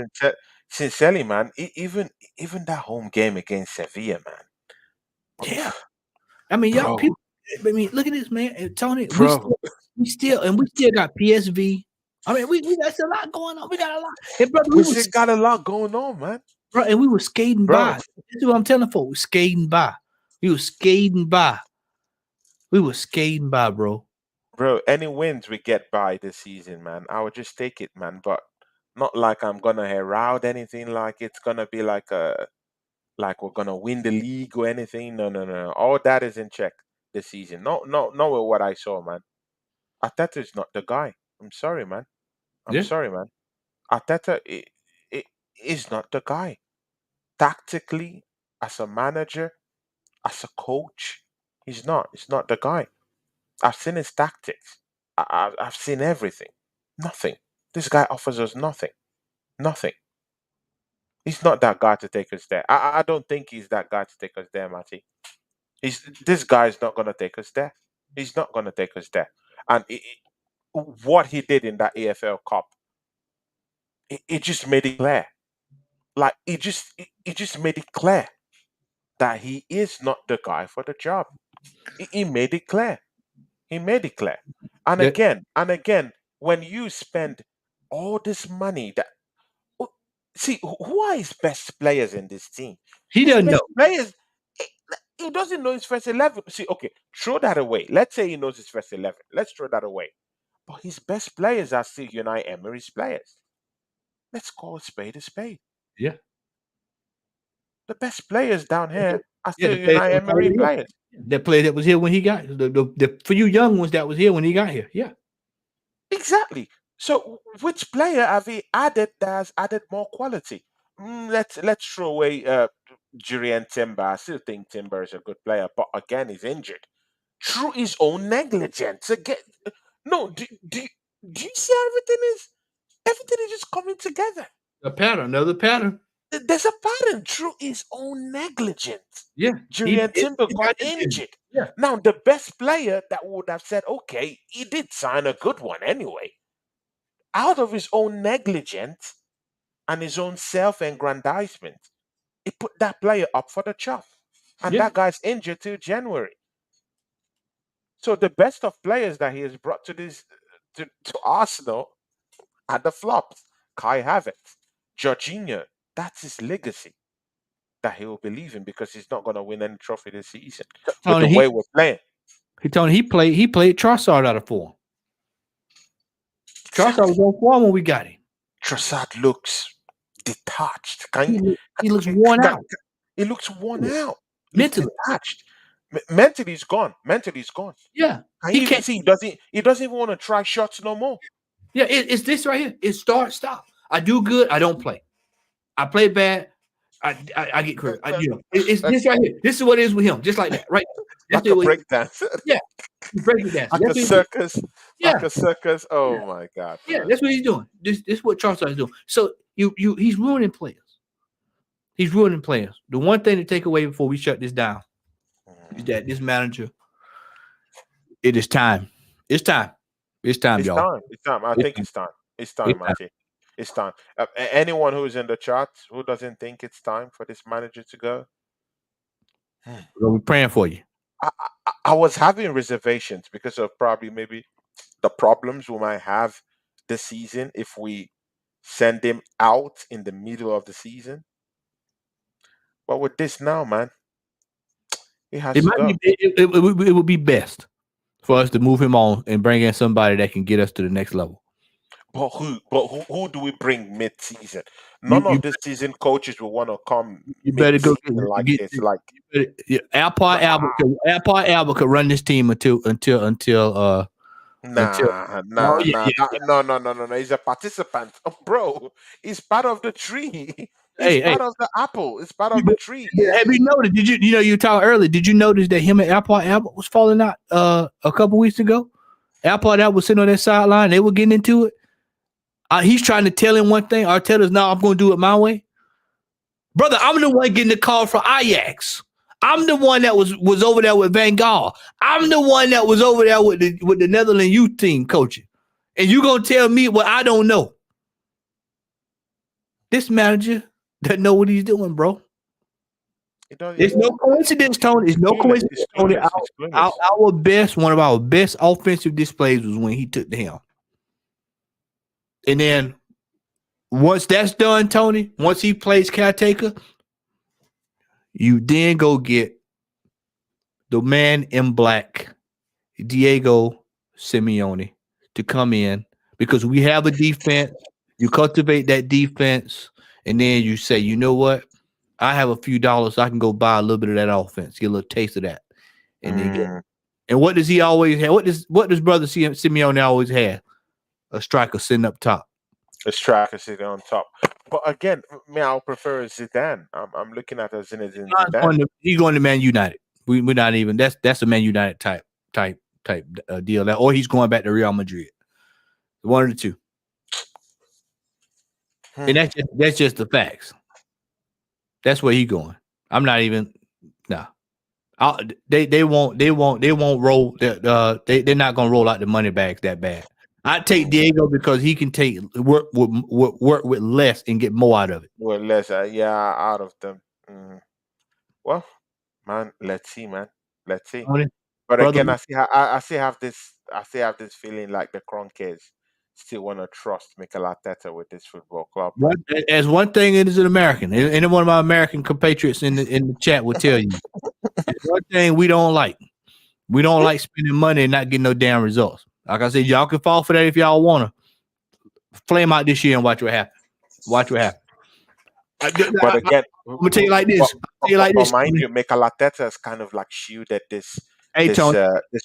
[SPEAKER 6] sincerely, man, even that home game against Sevilla, man.
[SPEAKER 5] Yeah. I mean, y'all
[SPEAKER 6] Bro.
[SPEAKER 5] people. I mean, look at this, man. And Tony,
[SPEAKER 6] Bro.
[SPEAKER 5] we still got PSV. I mean, we got a lot going on. We got a lot. And brother,
[SPEAKER 6] We still got a lot going on, man.
[SPEAKER 5] Bro, and we were skating by. This is what I'm telling folks. We were skating by. We were skating by, bro.
[SPEAKER 6] Bro, any wins we get by this season, man, I would just take it, man. But not like I'm gonna herald anything like it's gonna be like we're gonna win the league or anything. No. All that is in check this season. No, with what I saw, man. Arteta is not the guy. I'm sorry, man. Sorry, man. Arteta is not the guy. Tactically, as a manager, as a coach, he's not. He's not the guy. I've seen his tactics. I've seen everything. Nothing. This guy offers us nothing. Nothing. He's not that guy to take us there. I don't think he's that guy to take us there, Matty. This guy is not going to take us there. He's not going to take us there. And what he did in that AFL Cup, it just made it clear. Like, it just made it clear that he is not the guy for the job. He made it clear. He made it clear. And again, when you spend all this money see, who are his best players in this team?
[SPEAKER 5] He doesn't know.
[SPEAKER 6] Players, he doesn't know his first 11. See, okay, throw that away. Let's say he knows his first 11. Let's throw that away. But his best players are still Unai Emery's players. Let's call a spade a spade.
[SPEAKER 5] Yeah.
[SPEAKER 6] The best players down here are still Unai Emery players.
[SPEAKER 5] That player that was here when he got for you young ones that was here when he got here. Yeah.
[SPEAKER 6] Exactly. So which player have he added that has added more quality? Let's throw away Jurien Timber. I still think Timber is a good player, but again, he's injured through his own negligence. Again, no. Do you see how everything is just coming together?
[SPEAKER 5] Another pattern.
[SPEAKER 6] There's a pattern through his own negligence.
[SPEAKER 5] Yeah.
[SPEAKER 6] Jurien Timber got injured.
[SPEAKER 5] Yeah.
[SPEAKER 6] Now, the best player that would have said, okay, he did sign a good one anyway. Out of his own negligence and his own self-aggrandizement, he put that player up for the chop. And that guy's injured till January. So the best of players that he has brought to Arsenal are the flops. Kai Havertz, Jorginho, that's his legacy that he will believe in because he's not going to win any trophy this season. But the way we're playing.
[SPEAKER 5] He played Trossard out of form. Trossard was on form when we got him.
[SPEAKER 6] Trossard looks detached.
[SPEAKER 5] He looks worn out.
[SPEAKER 6] He looks worn out.
[SPEAKER 5] Mentally
[SPEAKER 6] detached. Mentally, he's gone.
[SPEAKER 5] Yeah.
[SPEAKER 6] He can't see. He doesn't even want to try shots no more.
[SPEAKER 5] Yeah, it's this right here. It's stop. I do good. I don't play. I play bad. I get credit. It's this right here. This is what it is with him. Just like that, right?
[SPEAKER 6] Like a breakdance.
[SPEAKER 5] Yeah. Breaking dance.
[SPEAKER 6] Like a circus.
[SPEAKER 5] Yeah.
[SPEAKER 6] Like a circus. Oh my God.
[SPEAKER 5] Yeah, that's what he's doing. This is what Trossard is doing. So he's ruining players. He's ruining players. The one thing to take away before we shut this down is that this manager, it is time. It's time. It's time, y'all.
[SPEAKER 6] It's time. I think it's time. It's time, Matty. It's time. Anyone who's in the chat who doesn't think it's time for this manager to go,
[SPEAKER 5] we're praying for you.
[SPEAKER 6] I was having reservations because of probably maybe the problems we might have this season if we send him out in the middle of the season. But with this now, man, he has to go.
[SPEAKER 5] It would be best for us to move him on and bring in somebody that can get us to the next level.
[SPEAKER 6] But who do we bring mid-season? None of this season coaches will want to come.
[SPEAKER 5] You better go Alpart Albert could run this team until
[SPEAKER 6] Nah,
[SPEAKER 5] Oh
[SPEAKER 6] nah,
[SPEAKER 5] yeah,
[SPEAKER 6] nah,
[SPEAKER 5] yeah.
[SPEAKER 6] no. He's a participant, oh, bro. He's part of the tree. He's
[SPEAKER 5] Hey,
[SPEAKER 6] part of the apple. It's part
[SPEAKER 5] you,
[SPEAKER 6] of the tree.
[SPEAKER 5] have you noticed? Did you know you were talking earlier? Did you notice that him and Albert was falling out a couple weeks ago? Albert was sitting on that sideline. They were getting into it. He's trying to tell him one thing. Arteta's now I'm going to do it my way. Brother, I'm the one getting the call for Ajax. I'm the one that was over there with Van Gaal. I'm the one that was over there with the Netherlands youth team coaching. And you gonna tell me what I don't know? This manager doesn't know what he's doing, bro. It's no coincidence, Tony. It's no coincidence, Tony. One of our best offensive displays was when he took the helm. And then once that's done, Tony, once he plays caretaker, you then go get the man in black, Diego Simeone, to come in because we have a defense. You cultivate that defense, and then you say, you know what? I have a few dollars. I can go buy a little bit of that offense, get a little taste of that, and then get. And what does he always have? What does brother Simeone always have? A striker sitting up top.
[SPEAKER 6] A striker sitting on top. But again, me, I'll prefer Zidane. I'm looking at Zinedine Zidane.
[SPEAKER 5] He's going to Man United. We're not even. That's a Man United type deal. Or he's going back to Real Madrid. One of the two. And that's just the facts. That's where he's going. I'm not even. Nah. They won't roll. They're not gonna roll out the money bags that bad. I take Diego because he can work with less and get more out of it.
[SPEAKER 6] With less, out of them. Well, man, let's see, man. Let's see. But again, I still have this feeling like the Kroenkes still want to trust Mikel Arteta with this football club.
[SPEAKER 5] As one thing, it is an American. Any one of my American compatriots in the chat will tell you. One thing we don't like. We don't like spending money and not getting no damn results. Like I said, y'all can fall for that if y'all want to. Flame out this year and watch what happens. Watch what happens.
[SPEAKER 6] But again,
[SPEAKER 5] I'm gonna tell you like this.
[SPEAKER 6] Mind you, Mikel Arteta has kind of like shielded this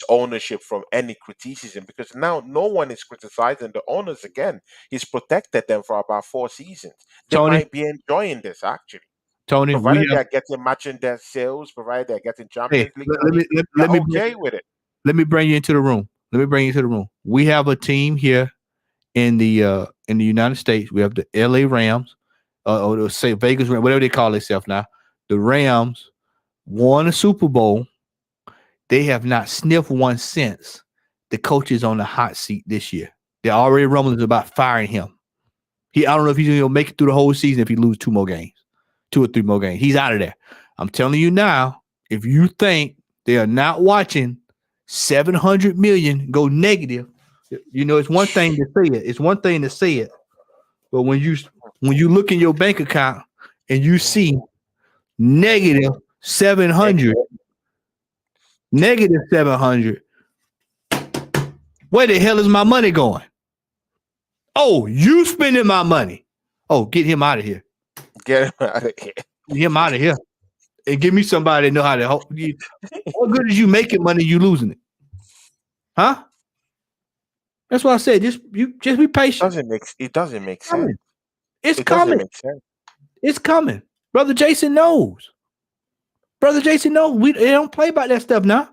[SPEAKER 6] ownership from any criticism because now no one is criticizing the owners again. He's protected them for about 4 seasons. They might be enjoying this actually.
[SPEAKER 5] Tony,
[SPEAKER 6] provided they're getting matching their sales, provided they're getting Champions League. Let me with it.
[SPEAKER 5] Let me bring you into the room. We have a team here in the United States. We have the LA Rams, or say Vegas Rams, whatever they call themselves now. The Rams won a Super Bowl. They have not sniffed one since. The coach is on the hot seat this year. They're already rumblings about firing him. I don't know if he's going to make it through the whole season if he loses 2 or 3 more games. He's out of there. I'm telling you now, if you think they are not watching 700 million go negative, it's one thing to say it. But when you look in your bank account and you see negative 700, where the hell is my money going? Oh, you spending my money. Oh, get him out of here.
[SPEAKER 6] Get him out of here.
[SPEAKER 5] Get him out of here. And give me somebody that know how to help you. What good is you making money, you losing it? Huh? That's why I said just be patient.
[SPEAKER 6] It doesn't make sense.
[SPEAKER 5] It's coming. It's coming. Brother Jason knows. They don't play about that stuff now.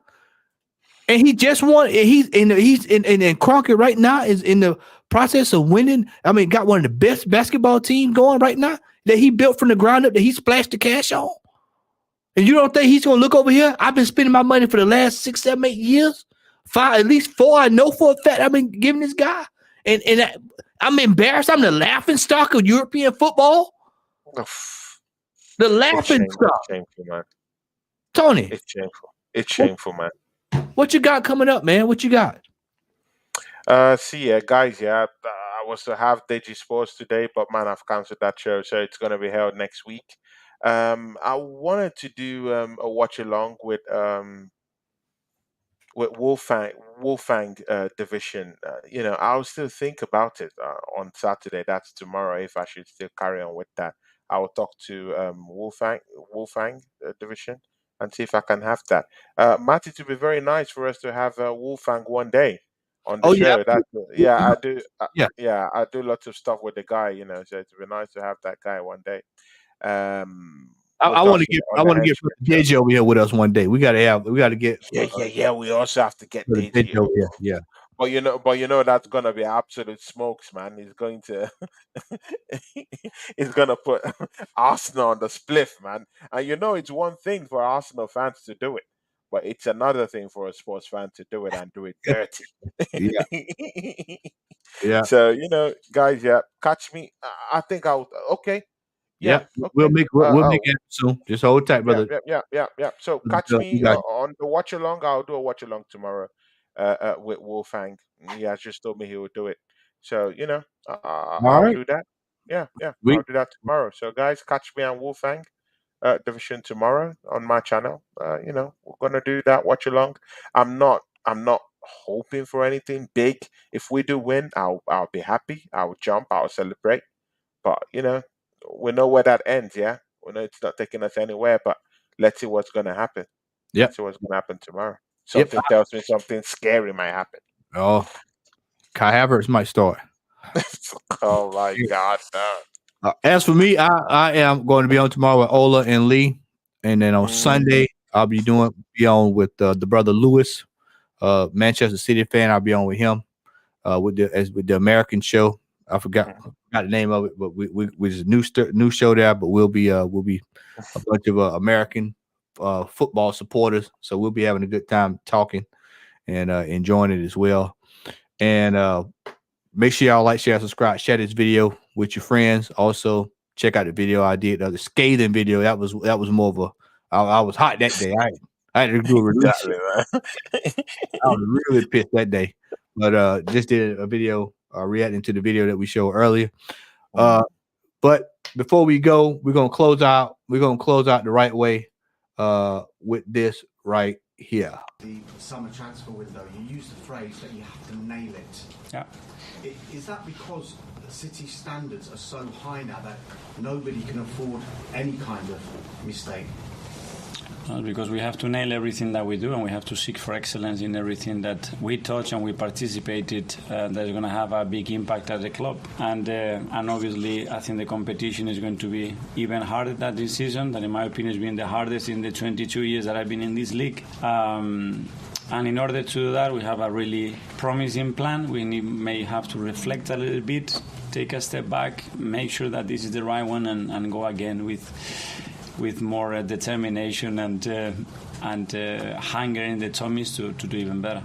[SPEAKER 5] And he just won. He's in Crockett right now is in the process of winning. I mean, got one of the best basketball teams going right now that he built from the ground up that he splashed the cash on. And you don't think he's gonna look over here? I've been spending my money for the last 6, 7, 8 years. 5, at least 4. I know for a fact I've been giving this guy, and I'm embarrassed. I'm the laughing stock of European football. The laughing stock.
[SPEAKER 6] It's shameful, man.
[SPEAKER 5] Tony,
[SPEAKER 6] it's shameful. It's shameful, man.
[SPEAKER 5] What you got coming up, man? What you got?
[SPEAKER 6] Guys. I was to have Digi Sports today, but man, I've cancelled that show, so it's gonna be held next week. I wanted to do a watch along with Wolfang division. I'll still think about it on Saturday. That's tomorrow. If I should still carry on with that, I will talk to Wolfang division and see if I can have that. Matt, it would be very nice for us to have Wolfang one day on the
[SPEAKER 5] Oh
[SPEAKER 6] show.
[SPEAKER 5] yeah,
[SPEAKER 6] That's I do.
[SPEAKER 5] yeah.
[SPEAKER 6] I do lots of stuff with the guy. So it'd be nice to have that guy one day.
[SPEAKER 5] I
[SPEAKER 6] With
[SPEAKER 5] want to
[SPEAKER 6] us
[SPEAKER 5] get
[SPEAKER 6] on the
[SPEAKER 5] Brother
[SPEAKER 6] Henchmen show.
[SPEAKER 5] Deji over here with us one day. We got to get
[SPEAKER 6] Yeah. We also have to get
[SPEAKER 5] Brother
[SPEAKER 6] Deji.
[SPEAKER 5] Deji over here. Yeah.
[SPEAKER 6] But that's gonna be absolute smokes, man. He's going to he's gonna put Arsenal on the spliff, man. And it's one thing for Arsenal fans to do it, but it's another thing for a sports fan to do it and do it dirty.
[SPEAKER 5] Yeah. Yeah.
[SPEAKER 6] So guys, catch me. I think I'll. Okay.
[SPEAKER 5] Yeah.
[SPEAKER 6] Okay.
[SPEAKER 5] We'll make it soon. Just hold tight, brother.
[SPEAKER 6] Yeah. So catch me on the watch along. I'll do a watch along tomorrow with Wolfgang. He has just told me he will do it. So I'll do that. Yeah. I'll do that tomorrow. So guys, catch me on Wolfgang Division tomorrow on my channel. We're gonna do that watch along. I'm not hoping for anything big. If we do win, I'll be happy. I'll jump. I'll celebrate. But we know where that ends. Yeah, we know it's not taking us anywhere. But let's see what's gonna happen.
[SPEAKER 5] Yeah,
[SPEAKER 6] let's see what's gonna happen tomorrow. Something tells me something scary might happen.
[SPEAKER 5] Oh, Kai Havertz might start.
[SPEAKER 6] Oh my God!
[SPEAKER 5] As for me, I am going to be on tomorrow with Ola and Lee, and then on Sunday I'll be on with the brother Lewis, Manchester City fan. I'll be on with him with the American show. I forgot the name of it, but we just new show there. But we'll be a bunch of American football supporters, so we'll be having a good time talking and enjoying it as well. And make sure y'all like, share, subscribe, share this video with your friends. Also, check out the video I did, the scathing video. That was more of a. I was hot that day. I had to do a release.
[SPEAKER 6] Exactly, man.
[SPEAKER 5] I was really pissed that day, but just did a video reacting to the video that we showed earlier. But before we go, we're gonna close out. We're gonna close out the right way with this right here.
[SPEAKER 2] The summer transfer window, you use the phrase that you have to nail it.
[SPEAKER 1] Yeah.
[SPEAKER 2] Is that because City standards are so high now that nobody can afford any kind of mistake?
[SPEAKER 1] Because we have to nail everything that we do, and we have to seek for excellence in everything that we touch and we participated. That's going to have a big impact at the club, and obviously, I think the competition is going to be even harder this season. That, in my opinion, has been the hardest in the 22 years that I've been in this league. And in order to do that, we have a really promising plan. We may have to reflect a little bit, take a step back, make sure that this is the right one, and go again with more determination and hunger in the tummies to do even better.